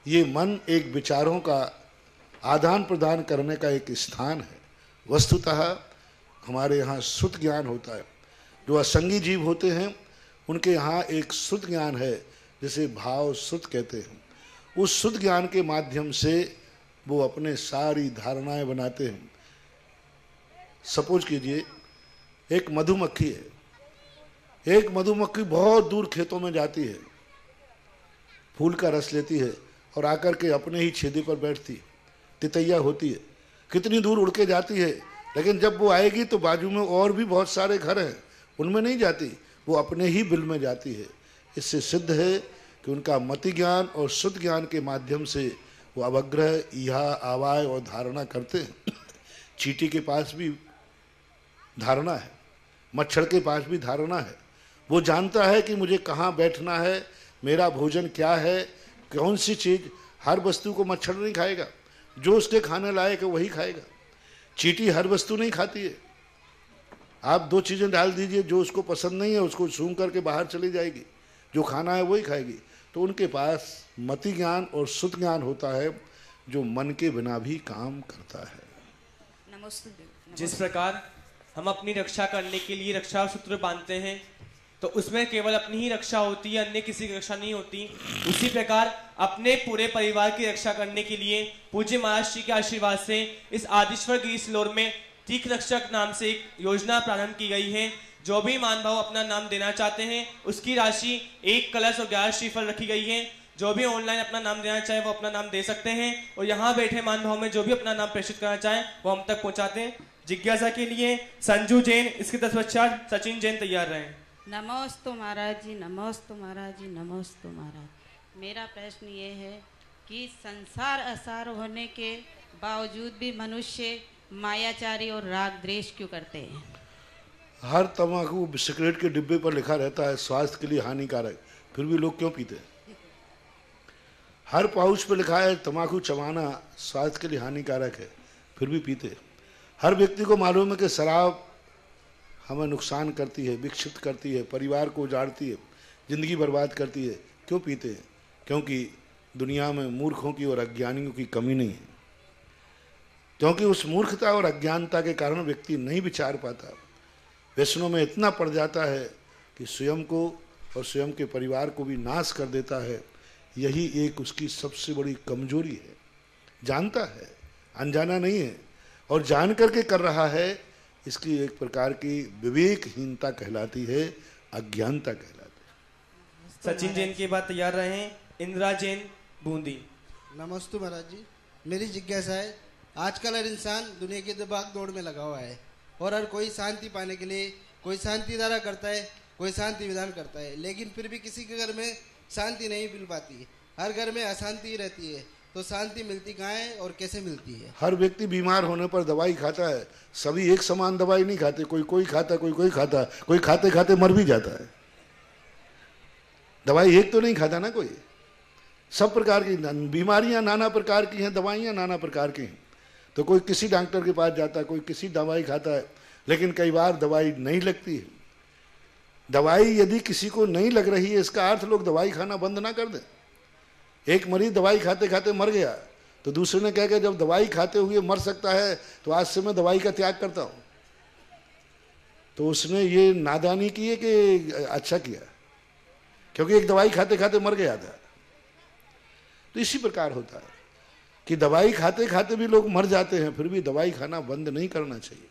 ये मन एक विचारों का आदान प्रदान करने का एक स्थान है। वस्तुतः हमारे यहाँ शुद्ध ज्ञान होता है। जो असंगी जीव होते हैं उनके यहाँ एक शुद्ध ज्ञान है, जिसे भाव शुद्ध कहते हैं। उस शुद्ध ज्ञान के माध्यम से वो अपने सारी धारणाएं बनाते हैं। सपोज कीजिए एक मधुमक्खी है, एक मधुमक्खी बहुत दूर खेतों में जाती है, फूल का रस लेती है और आकर के अपने ही छेदे पर बैठती है। तितैया होती है, कितनी दूर उड़ के जाती है, लेकिन जब वो आएगी तो बाजू में और भी बहुत सारे घर हैं, उनमें नहीं जाती, वो अपने ही बिल में जाती है। इससे सिद्ध है कि उनका मति ज्ञान और शुद्ध ज्ञान के माध्यम से वो अवग्रह, ईहा, आवाय और धारणा करते हैं। चींटी के पास भी धारणा है, मच्छर के पास भी धारणा है। वो जानता है कि मुझे कहाँ बैठना है, मेरा भोजन क्या है, कौन सी चीज़। हर वस्तु को मच्छर नहीं खाएगा, जो उसके खाने लायक है वही खाएगा। चींटी हर वस्तु नहीं खाती है। आप 2 चीज़ें डाल दीजिए, जो उसको पसंद नहीं है उसको सूंघ करके बाहर चली जाएगी, जो खाना है वही खाएगी। तो उनके पास मति ज्ञान और शुद्ध ज्ञान होता है, जो मन के बिना भी काम करता है। नमस्ते। जिस प्रकार हम अपनी रक्षा करने के लिए रक्षा सूत्र बांधते हैं तो उसमें केवल अपनी ही रक्षा होती है, अन्य किसी की रक्षा नहीं होती। उसी प्रकार अपने पूरे परिवार की रक्षा करने के लिए पूज्य महाराज जी के आशीर्वाद से इस आदिश्वर गिरी सिल्लोर में तीर्थ रक्षक नाम से एक योजना प्रारंभ की गई है। जो भी मान भाव अपना नाम देना चाहते हैं उसकी राशि 1 कलश और 11 श्रीफल रखी गई है। जो भी ऑनलाइन अपना नाम देना चाहे वो अपना नाम दे सकते हैं और यहाँ बैठे मान भाव में जो भी अपना नाम प्रेषित करना चाहे वो हम तक पहुँचाते हैं। जिज्ञासा के लिए संजू जैन, इसके तत्पश्चात सचिन जैन तैयार रहे। नमोस्तु महाराज जी, नमोस्तु महाराज जी, नमोस्तु महाराज। मेरा प्रश्न ये है कि संसार असार होने के बावजूद भी मनुष्य मायाचारी और राग द्वेष क्यों करते हैं? हर तंबाकू सिगरेट के डिब्बे पर लिखा रहता है स्वास्थ्य के लिए हानिकारक, फिर भी लोग क्यों पीते हैं? हर पाउच पर लिखा है तंबाकू चबाना स्वास्थ्य के लिए हानिकारक है, फिर भी पीते हैं। हर व्यक्ति को मालूम है कि शराब हमें नुकसान करती है, विक्षिप्त करती है, परिवार को उजाड़ती है, जिंदगी बर्बाद करती है, क्यों पीते हैं? क्योंकि दुनिया में मूर्खों की और अज्ञानियों की कमी नहीं है। क्योंकि उस मूर्खता और अज्ञानता के कारण व्यक्ति नहीं विचार पाता, व्यसनों में इतना पड़ जाता है कि स्वयं को और स्वयं के परिवार को भी नाश कर देता है। यही एक उसकी सबसे बड़ी कमजोरी है। जानता है, अनजाना नहीं है, और जान करके कर रहा है, इसकी एक प्रकार की विवेकहीनता कहलाती है, अज्ञानता कहलाती है। सचिन जैन के बाद तैयार रहे इंदिरा जैन बूंदी। नमस्ते महाराज जी, मेरी जिज्ञासा है, आजकल हर इंसान दुनिया की भाग दौड़ में लगा हुआ है और हर कोई शांति पाने के लिए कोई शांति धारा करता है, कोई शांति विधान करता है, लेकिन फिर भी किसी के घर में शांति नहीं मिल पाती। हर घर में अशांति रहती है, तो शांति मिलती कहाँ है और कैसे मिलती है? हर व्यक्ति बीमार होने पर दवाई खाता है। सभी एक समान दवाई नहीं खाते, कोई कोई खाता, कोई कोई खाता, कोई खाते खाते मर भी जाता है। दवाई एक तो नहीं खाता ना कोई। सब प्रकार की बीमारियां नाना प्रकार की हैं, दवाइयां नाना प्रकार की हैं। तो कोई किसी डॉक्टर के पास जाता है, कोई किसी दवाई खाता है, लेकिन कई बार दवाई नहीं लगती है। दवाई यदि किसी को नहीं लग रही है, इसका अर्थ लोग दवाई खाना बंद ना कर दें। एक मरीज दवाई खाते खाते मर गया, तो दूसरे ने कहा कि जब दवाई खाते हुए मर सकता है तो आज से मैं दवाई का त्याग करता हूं। तो उसने ये नादानी की है कि अच्छा किया, क्योंकि एक दवाई खाते खाते मर गया था। तो इसी प्रकार होता है कि दवाई खाते खाते भी लोग मर जाते हैं, फिर भी दवाई खाना बंद नहीं करना चाहिए।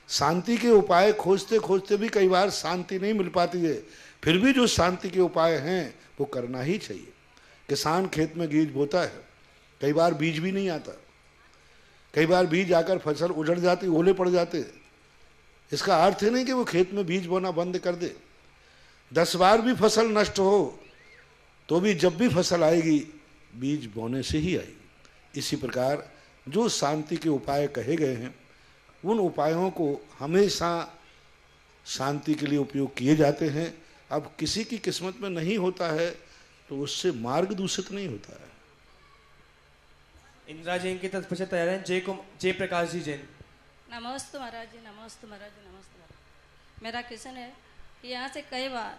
शांति के उपाय खोजते खोजते भी कई बार शांति नहीं मिल पाती है, फिर भी जो शांति के उपाय हैं वो करना ही चाहिए। किसान खेत में बीज बोता है, कई बार बीज भी नहीं आता, कई बार बीज आकर फसल उजड़ जाती, ओले पड़ जाते। इसका अर्थ है नहीं कि वो खेत में बीज बोना बंद कर दे। 10 बार भी फसल नष्ट हो तो भी जब भी फसल आएगी बीज बोने से ही आएगी। इसी प्रकार जो शांति के उपाय कहे गए हैं उन उपायों को हमेशा शांति के लिए उपयोग किए जाते हैं। अब किसी की किस्मत में नहीं होता है तो उससे मार्ग दूषित नहीं होता है। इंदिरा जैन के तत्पश्चात तैयार हैं जय प्रकाश जी जैन। नमस्ते महाराज जी, नमस्ते महाराज जी, नमस्ते महाराज। मेरा क्वेश्चन है कि यहाँ से कई बार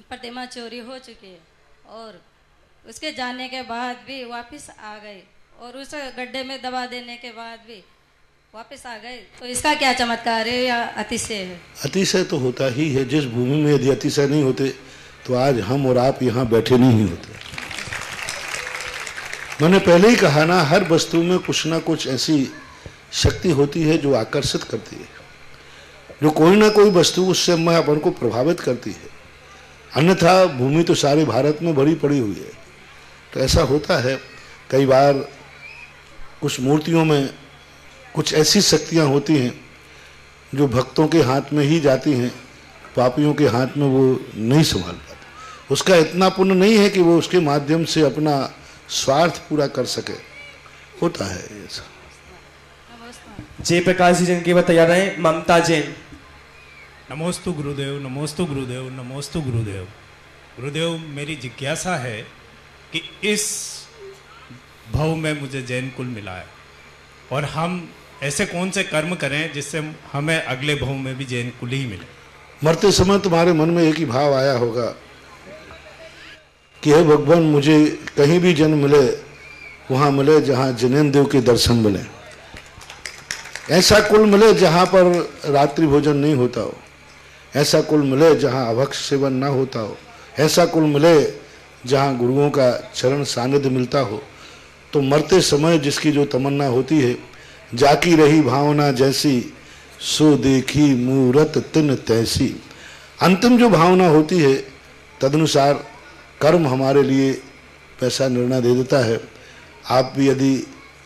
प्रतिमा चोरी हो चुकी है और उसके जाने के बाद भी वापस आ गए और उस गड्ढे में दबा देने के बाद भी वापस आ गए, तो इसका क्या चमत्कार है या अतिशय है? अतिशय तो होता ही है। जिस भूमि में यदि अतिशय नहीं होते तो आज हम और आप यहाँ बैठे नहीं होते। मैंने पहले ही कहा ना, हर वस्तु में कुछ ना कुछ ऐसी शक्ति होती है जो आकर्षित करती है, जो कोई ना कोई वस्तु उससे मैं अपन को प्रभावित करती है। अन्यथा भूमि तो सारे भारत में भरी पड़ी हुई है। तो ऐसा होता है कई बार कुछ मूर्तियों में कुछ ऐसी शक्तियाँ होती हैं जो भक्तों के हाथ में ही जाती हैं, पापियों के हाथ में वो नहीं संभाल पाते। उसका इतना पुण्य नहीं है कि वो उसके माध्यम से अपना स्वार्थ पूरा कर सके। होता है ऐसा। जय प्रकाश जी जैन के बाद तैयार रहे ममता जैन। नमोस्तु गुरुदेव, नमोस्तु गुरुदेव, नमोस्तु गुरुदेव। गुरुदेव, मेरी जिज्ञासा है कि इस भव में मुझे जैन कुल मिला है और हम ऐसे कौन से कर्म करें जिससे हमें अगले भव में भी जैन कुल ही मिले? मरते समय तुम्हारे मन में एक ही भाव आया होगा कि हे भगवान, मुझे कहीं भी जन्म मिले, वहाँ मिले जहाँ जिनेंद्र देव के दर्शन मिले। ऐसा कुल मिले जहाँ पर रात्रि भोजन नहीं होता हो, ऐसा कुल मिले जहाँ अभक्ष सेवन ना होता हो, ऐसा कुल मिले जहाँ गुरुओं का चरण सानिध्य मिलता हो, तो मरते समय जिसकी जो तमन्ना होती है, जाकी रही भावना जैसी सो देखी मूरत तिन तैसी, अंतिम जो भावना होती है तदनुसार कर्म हमारे लिए वैसा निर्णय दे देता है। आप भी यदि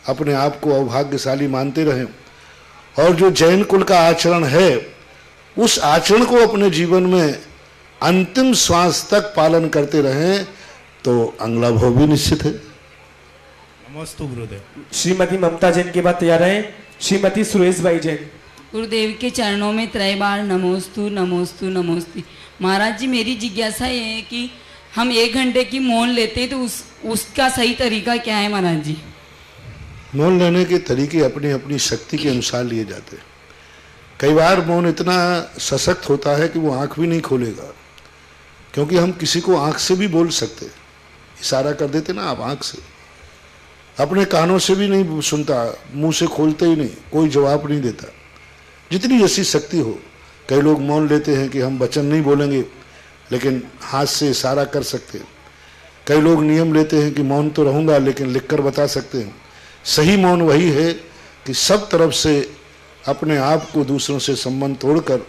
अपने आप को अभाग्यशाली मानते रहें और जो जैन कुल का आचरण है उस आचरण को अपने जीवन में अंतिम श्वास तक पालन करते रहें तो अगला भव भी निश्चित है। नमोस्तु गुरुदेव। श्रीमती ममता जैन के बाद तैयार है श्रीमती सुरेश भाई जैन। गुरुदेव के चरणों में त्रय बार नमोस्तु नमोस्तु नमोस्तु। महाराज जी, मेरी जिज्ञासा ये है कि हम 1 घंटे की मौन लेते हैं तो उसका सही तरीका क्या है महाराज जी? मौन लेने के तरीके अपनी अपनी शक्ति के अनुसार लिए जाते हैं। कई बार मौन इतना सशक्त होता है कि वो आंख भी नहीं खोलेगा, क्योंकि हम किसी को आंख से भी बोल सकते, इशारा कर देते ना आप आंख से, अपने कानों से भी नहीं सुनता, मुंह से खोलते ही नहीं, कोई जवाब नहीं देता। जितनी ऐसी शक्ति हो, कई लोग मौन लेते हैं कि हम वचन नहीं बोलेंगे लेकिन हाथ से इशारा कर सकते हैं। कई लोग नियम लेते हैं कि मौन तो रहूँगा लेकिन लिखकर बता सकते हैं। सही मौन वही है कि सब तरफ से अपने आप को दूसरों से संबंध तोड़कर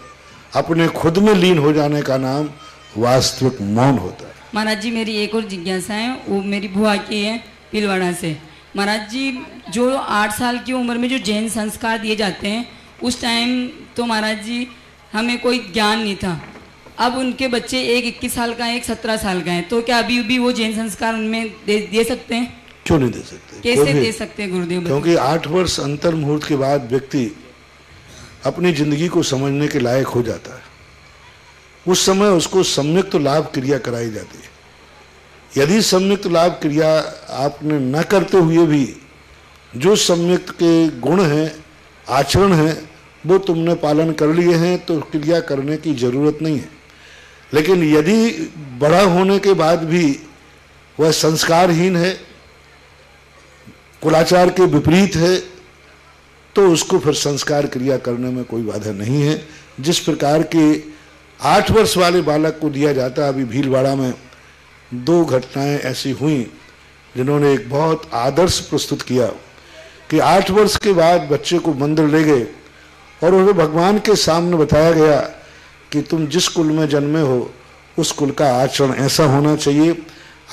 अपने खुद में लीन हो जाने का नाम वास्तविक मौन होता है। महाराज जी, मेरी एक और जिज्ञासा है, वो मेरी बुआ की है पिलवाड़ा से। महाराज जी, जो 8 साल की उम्र में जो जैन संस्कार दिए जाते हैं, उस टाइम तो महाराज जी हमें कोई ज्ञान नहीं था। अब उनके बच्चे एक 21 साल का है, एक 17 साल का है, तो क्या अभी भी वो जैन संस्कार उनमें दे सकते हैं? क्यों नहीं दे सकते? कैसे दे सकते हैं गुरुदेव? क्योंकि 8 वर्ष अंतर मुहूर्त के बाद व्यक्ति अपनी जिंदगी को समझने के लायक हो जाता है। उस समय उसको सम्यक्त लाभ क्रिया कराई जाती है। यदि सम्यक्त लाभ क्रिया आपने न करते हुए भी जो सम्यक्त के गुण हैं, आचरण हैं, वो तुमने पालन कर लिए हैं, तो क्रिया करने की जरूरत नहीं है। लेकिन यदि बड़ा होने के बाद भी वह संस्कारहीन है, कुलाचार के विपरीत है, तो उसको फिर संस्कार क्रिया करने में कोई बाधा नहीं है। जिस प्रकार के 8 वर्ष वाले बालक को दिया जाता है, अभी भीलवाड़ा में 2 घटनाएं ऐसी हुई जिन्होंने एक बहुत आदर्श प्रस्तुत किया कि 8 वर्ष के बाद बच्चे को मंदिर ले गए और उन्हें भगवान के सामने बताया गया कि तुम जिस कुल में जन्मे हो उस कुल का आचरण ऐसा होना चाहिए,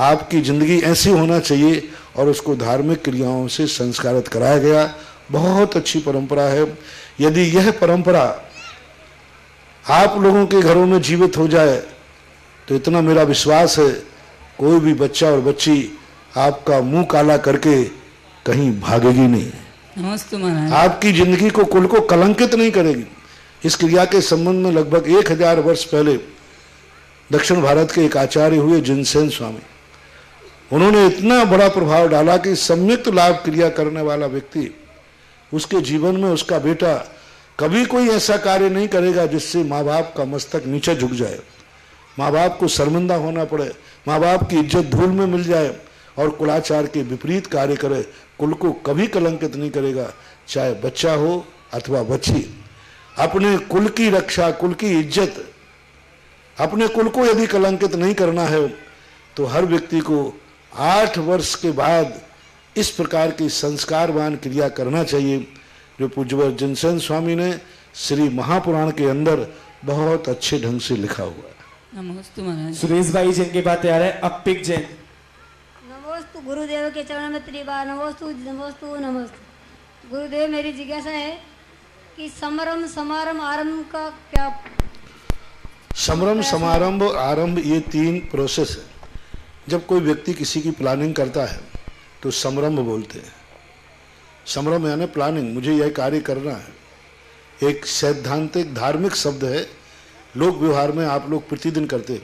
आपकी जिंदगी ऐसी होना चाहिए, और उसको धार्मिक क्रियाओं से संस्कारित कराया गया। बहुत अच्छी परंपरा है। यदि यह परंपरा आप लोगों के घरों में जीवित हो जाए तो इतना मेरा विश्वास है, कोई भी बच्चा और बच्ची आपका मुंह काला करके कहीं भागेगी नहीं। नमस्ते महाराज। आपकी जिंदगी को कुल को कलंकित नहीं करेगी। इस क्रिया के संबंध में लगभग 1000 वर्ष पहले दक्षिण भारत के एक आचार्य हुए जिनसेन स्वामी, उन्होंने इतना बड़ा प्रभाव डाला कि सम्यक्त लाभ क्रिया करने वाला व्यक्ति, उसके जीवन में उसका बेटा कभी कोई ऐसा कार्य नहीं करेगा जिससे माँ बाप का मस्तक नीचे झुक जाए, माँ बाप को शर्मिंदा होना पड़े, माँ बाप की इज्जत धूल में मिल जाए, और कुलाचार के विपरीत कार्य करे। कुल को कभी कलंकित नहीं करेगा, चाहे बच्चा हो अथवा बच्ची। अपने कुल की रक्षा, कुल की इज्जत, अपने कुल को यदि कलंकित नहीं करना है तो हर व्यक्ति को 8 वर्ष के बाद इस प्रकार की संस्कारवान क्रिया करना चाहिए, जो पूज्यवर जिनसेन स्वामी ने श्री महापुराण के अंदर बहुत अच्छे ढंग से लिखा हुआ है। नमस्ते महाराज। सुरेश भाई जैन के बाद तैयार है अप्पिक जैन। नमोस्तु गुरुदेव के चरण में त्रिबार नमोस्तु नमोस्तु नमोस्तु। गुरुदेव, मेरी जिज्ञासा है कि समरम समारंभ आरंभ का क्या? समरम समारंभ और आरंभ, ये 3 प्रोसेस है। जब कोई व्यक्ति किसी की प्लानिंग करता है तो समरंभ बोलते हैं। समरंभ यानी प्लानिंग, मुझे यह कार्य करना है। एक सैद्धांतिक धार्मिक शब्द है, लोक व्यवहार में आप लोग प्रतिदिन करते हैं।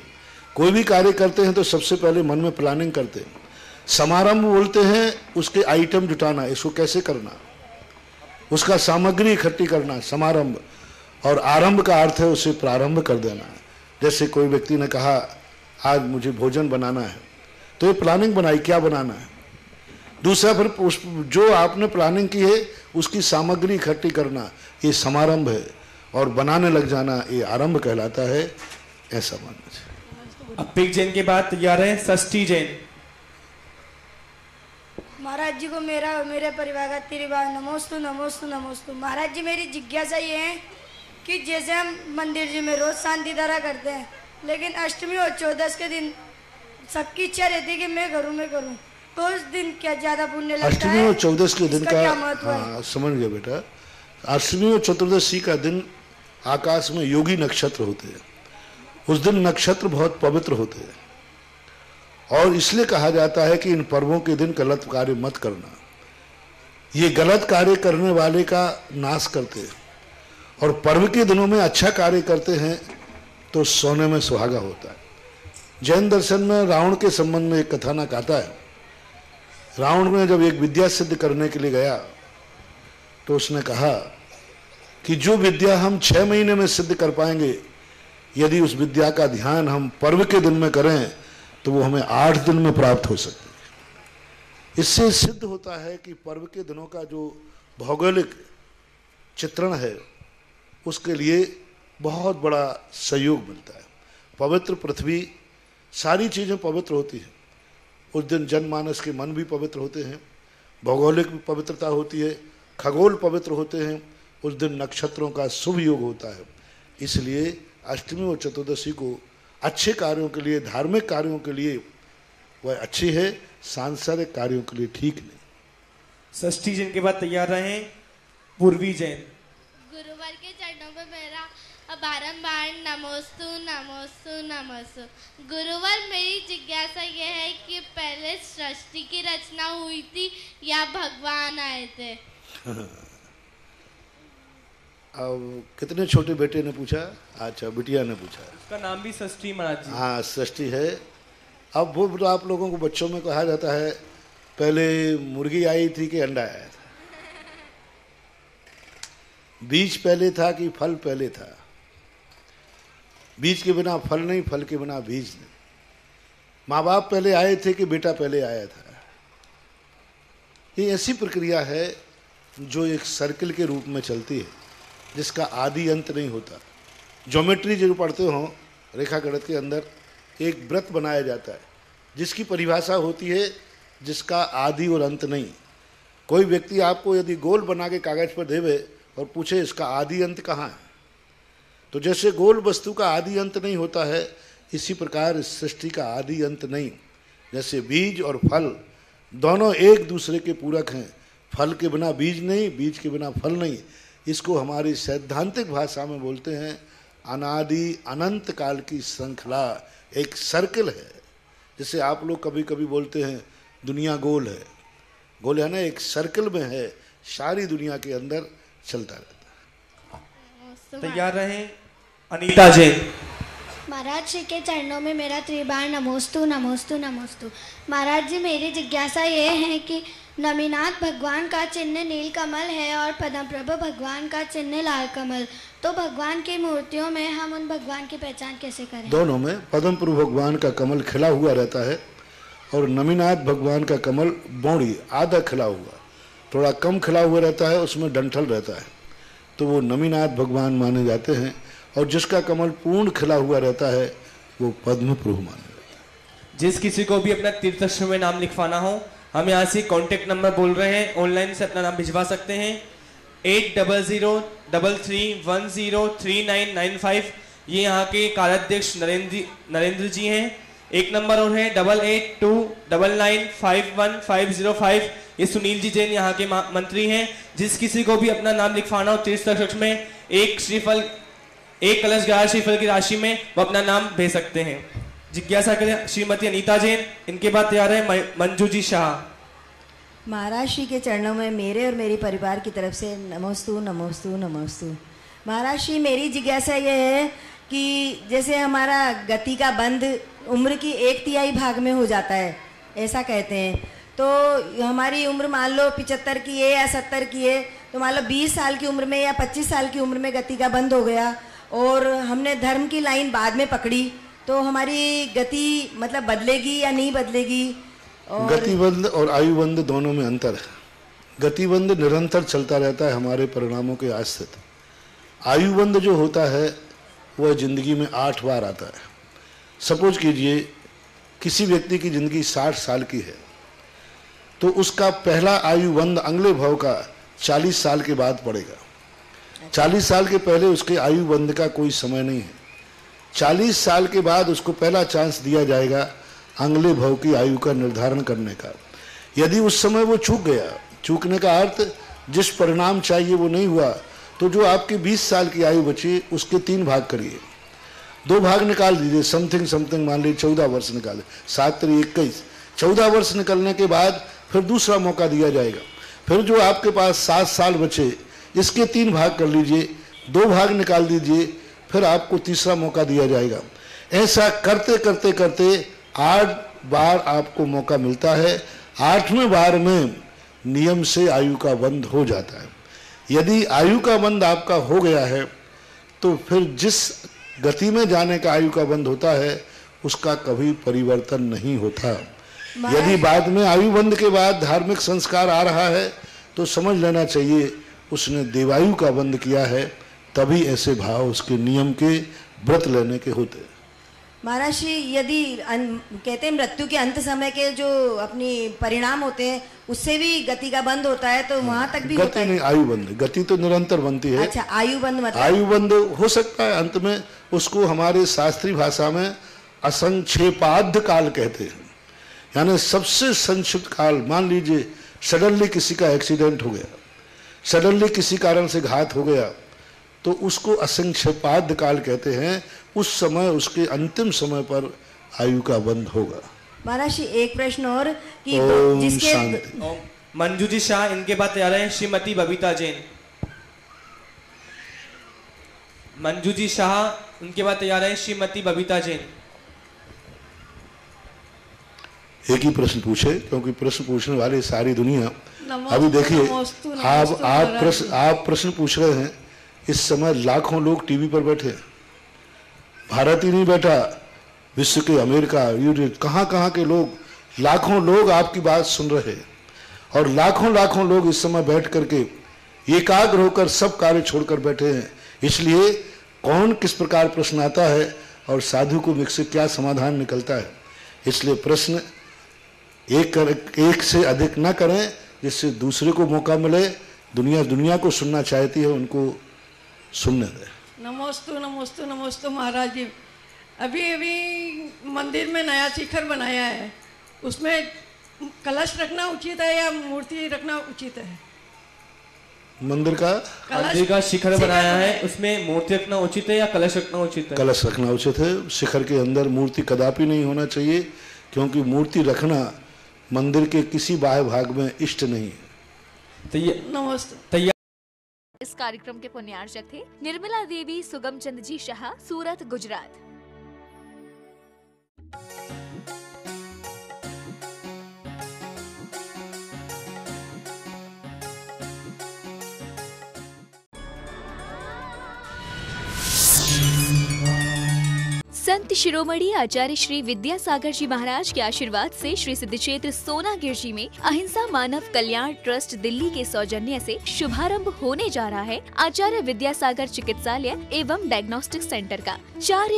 कोई भी कार्य करते हैं तो सबसे पहले मन में प्लानिंग करते हैं। समारंभ बोलते हैं उसके आइटम जुटाना, इसको कैसे करना, उसका सामग्री इकट्ठी करना, समारंभ। और आरंभ का अर्थ है उसे प्रारंभ कर देना। जैसे कोई व्यक्ति ने कहा आज मुझे भोजन बनाना है, तो ये प्लानिंग बनाई क्या बनाना है। दूसरा फिर जो आपने प्लानिंग की है उसकी सामग्री इकट्ठी करना, ये समारंभ है, और बनाने लग जाना ये आरंभ कहलाता है, ऐसा मानना चाहिए। अपिक जैन के बाद तैयार है षष्ठी जैन। महाराज जी को मेरा और मेरे परिवार का तिरुवार नमोस्तु नमोस्तु नमोस्तु। महाराज जी मेरी जिज्ञासा ये है कि जैसे हम मंदिर जी में रोज शांति धारा करते हैं, लेकिन अष्टमी और चौदस के दिन सबकी इच्छा रहती है कि मैं करूं, तो उस दिन क्या ज्यादा पुण्य लगता है? अष्टमी और चौदस के दिन का क्या महत्व है? हाँ, समझ गए बेटा। अष्टमी और चतुर्दशी का दिन आकाश में योगी नक्षत्र होते हैं, उस दिन नक्षत्र बहुत पवित्र होते हैं, और इसलिए कहा जाता है कि इन पर्वों के दिन गलत कार्य मत करना। ये गलत कार्य करने वाले का नाश करते हैं, और पर्व के दिनों में अच्छा कार्य करते हैं तो सोने में सुहागा होता है। जैन दर्शन में रावण के संबंध में एक कथानक आता है। रावण ने जब एक विद्या सिद्ध करने के लिए गया तो उसने कहा कि जो विद्या हम 6 महीने में सिद्ध कर पाएंगे, यदि उस विद्या का ध्यान हम पर्व के दिन में करें तो वो हमें 8 दिन में प्राप्त हो सकती है। इससे सिद्ध होता है कि पर्व के दिनों का जो भौगोलिक चित्रण है उसके लिए बहुत बड़ा सहयोग मिलता है। पवित्र पृथ्वी, सारी चीज़ें पवित्र होती हैं। उस दिन जनमानस के मन भी पवित्र होते हैं, भौगोलिक भी पवित्रता होती है, खगोल पवित्र होते हैं। उस दिन नक्षत्रों का शुभ योग होता है। इसलिए अष्टमी और चतुर्दशी को अच्छे कार्यों के लिए, धार्मिक कार्यों के लिए वह अच्छी है, सांसारिक कार्यों के लिए ठीक नहीं। षष्ठी जैन के बाद तैयार रहे पूर्वी जैन। गुरुवर के चरणों पर मेरा बारंबार नमोस्तु नमोस्तु नमोस्तु। गुरुवर मेरी जिज्ञासा यह है कि पहले सृष्टि की रचना हुई थी या भगवान आए थे? अब कितने छोटे बेटे ने पूछा? अच्छा, बिटिया ने पूछा। उसका नाम भी षष्ठी महाराज जी। हाँ, षष्ठी है। अब वो तो आप लोगों को बच्चों में कहा जाता है पहले मुर्गी आई थी कि अंडा आया था, बीज पहले था कि फल पहले था। बीज के बिना फल नहीं, फल के बिना बीज नहीं। माँ बाप पहले आए थे कि बेटा पहले आया था। ये ऐसी प्रक्रिया है जो एक सर्किल के रूप में चलती है, जिसका आदि अंत नहीं होता। ज्योमेट्री जो पढ़ते हो रेखा गणित के अंदर एक वृत्त बनाया जाता है जिसकी परिभाषा होती है जिसका आदि और अंत नहीं। कोई व्यक्ति आपको यदि गोल बना के कागज पर देवे और पूछे इसका आदि अंत कहाँ है, तो जैसे गोल वस्तु का आदि अंत नहीं होता है, इसी प्रकार इस सृष्टि का आदि अंत नहीं। जैसे बीज और फल दोनों एक दूसरे के पूरक हैं, फल के बिना बीज नहीं, बीज के बिना फल नहीं। इसको हमारी सैद्धांतिक भाषा में बोलते हैं अनादि अनंत काल की श्रृंखला, एक सर्कल है। जैसे आप लोग कभी कभी बोलते हैं दुनिया गोल है, गोल है ना, एक सर्कल में है, सारी दुनिया के अंदर चलता रहता है। तैयार रहे अनीता जैन। महाराज जी के चरणों में मेरा त्रिबार नमोस्तु नमोस्तु नमोस्तु। महाराज जी मेरी जिज्ञासा ये है कि नमीनाथ भगवान का चिन्ह नील कमल है और पद्मप्रभु भगवान का चिन्ह लाल कमल, तो भगवान की मूर्तियों में हम उन भगवान की पहचान कैसे करें? दोनों में पद्मप्रभु भगवान का कमल खिला हुआ रहता है और नमीनाथ भगवान का कमल बौड़ी आधा खिला हुआ, थोड़ा कम खिला हुआ रहता है, उसमें डंठल रहता है, तो वो नमीनाथ भगवान माने जाते हैं। और जिसका कमल पूर्ण खिला हुआ रहता है वो पद्मप्रभु माने जाते हैं। जिस किसी को भी अपना तीर्थक्षेत्र में नाम लिखवाना हो, हम यहाँ से कॉन्टेक्ट नंबर बोल रहे हैं, ऑनलाइन से अपना नाम भिजवा सकते हैं 8003103995। ये यहाँ के कार्याध्यक्ष नरेंद्र जी हैं। एक नंबर और है 8829951505। ये सुनील जी जैन यहाँ के मंत्री हैं। जिस किसी को भी अपना नाम लिखवाना हो तीर्थक्षेत्र में, एक श्रीफल, एक कलश ग्यारह श्रीफल की राशि में वो अपना नाम भेज सकते हैं। जिज्ञासा करें श्रीमती अनीता जैन। इनके बाद तैयार है मंजू जी शाह। महाराज श्री के चरणों में मेरे और मेरे परिवार की तरफ से नमोस्तु नमोस्तु नमोस्तु। महाराज श्री मेरी जिज्ञासा ये है कि जैसे हमारा गति का बंध उम्र की 1/3 भाग में हो जाता है, ऐसा कहते हैं, तो हमारी उम्र मान लो 75 की है या 70 की है, तो मान लो 20 साल की उम्र में या 25 साल की उम्र में गति का बंध हो गया और हमने धर्म की लाइन बाद में पकड़ी, तो हमारी गति मतलब बदलेगी या नहीं बदलेगी? गतिबंध और आयुबंध दोनों में अंतर है। गतिबंध निरंतर चलता रहता है हमारे परिणामों के आश्रित। आयुबंध जो होता है वह जिंदगी में 8 बार आता है। सपोज कीजिए किसी व्यक्ति की जिंदगी 60 साल की है तो उसका पहला आयुबंध अगले भव का 40 साल के बाद पड़ेगा। 40 साल के पहले उसके आयुबंध का कोई समय नहीं है। 40 साल के बाद उसको पहला चांस दिया जाएगा अगले भव की आयु का निर्धारण करने का। यदि उस समय वो चूक गया, चूकने का अर्थ जिस परिणाम चाहिए वो नहीं हुआ, तो जो आपकी 20 साल की आयु बची उसके 3 भाग करिए, 2 भाग निकाल दीजिए। समथिंग समथिंग मान लीजिए 14 वर्ष निकाले, 7 × 21, 14 वर्ष निकलने के बाद फिर दूसरा मौका दिया जाएगा। फिर जो आपके पास 7 साल बचे इसके 3 भाग कर लीजिए, 2 भाग निकाल दीजिए, फिर आपको तीसरा मौका दिया जाएगा। ऐसा करते करते करते 8 बार आपको मौका मिलता है। 8वें बार में नियम से आयु का बंध हो जाता है। यदि आयु का बंध आपका हो गया है तो फिर जिस गति में जाने का आयु का बंध होता है उसका कभी परिवर्तन नहीं होता। यदि बाद में आयु बंध के बाद धार्मिक संस्कार आ रहा है तो समझ लेना चाहिए उसने देवायु का बंध किया है, तभी ऐसे भाव उसके नियम के व्रत लेने के होते हैं। महाराज जी, यदि कहते हैं मृत्यु के अंत समय के जो अपनी परिणाम होते हैं उससे भी गति का बंध होता है, तो वहां तक भी होता है? नहीं, आयुबंध, गति तो निरंतर बनती है। अच्छा, आयुबंध मतलब आयुबंध हो सकता है अंत में, उसको हमारे शास्त्रीय भाषा में असंक्षेपाद्ध काल कहते हैं, यानी सबसे संक्षिप्त काल। मान लीजिए सडनली किसी का एक्सीडेंट हो गया, सडनली किसी कारण से घात हो गया, तो उसको असंक्षेपाद्ध काल कहते हैं। उस समय उसके अंतिम समय पर आयु का बंध होगा। महाराज जी, एक प्रश्न और कि जिसके मंजू जी शाह, इनके बाद तैयार है श्रीमती बबीता जैन। मंजू जी शाह, उनके बाद तैयार है श्रीमती बबीता जैन। एक ही प्रश्न पूछे, क्योंकि प्रश्न पूछने वाले सारी दुनिया। अभी देखिए, आप प्रश्न पूछ रहे हैं, इस समय लाखों लोग टीवी पर बैठे हैं। भारत ही नहीं बैठा, विश्व के अमेरिका, यूरोप, कहाँ कहाँ के लोग, लाखों लोग आपकी बात सुन रहे हैं। और लाखों लाखों लोग इस समय बैठ करके एकाग्र होकर सब कार्य छोड़कर बैठे हैं। इसलिए कौन किस प्रकार प्रश्न आता है और साधु को मुख से क्या समाधान निकलता है, इसलिए प्रश्न एक से अधिक ना करें, जिससे दूसरे को मौका मिले। दुनिया को सुनना चाहती है, उनको सुनने दें। नमोस्तु नमोस्तु नमोस्तु महाराज जी। अभी मंदिर में नया शिखर बनाया है, उसमें कलश रखना उचित है या मूर्ति रखना उचित है? मंदिर का शिखर बनाया है, उसमें मूर्ति रखना उचित है या कलश रखना उचित है? कलश रखना उचित है। शिखर के अंदर मूर्ति कदापि नहीं होना चाहिए, क्योंकि मूर्ति रखना मंदिर के किसी बाह्य भाग में इष्ट नहीं है। नमस्ते। इस कार्यक्रम के पुण्यार्चक थे निर्मला देवी सुगमचंद जी शाह, सूरत, गुजरात। संत शिरोमणि आचार्य श्री विद्यासागर जी महाराज के आशीर्वाद से श्री सिद्ध क्षेत्र सोनागिर जी में अहिंसा मानव कल्याण ट्रस्ट दिल्ली के सौजन्य से शुभारंभ होने जा रहा है आचार्य विद्यासागर चिकित्सालय एवं डायग्नोस्टिक सेंटर का। 4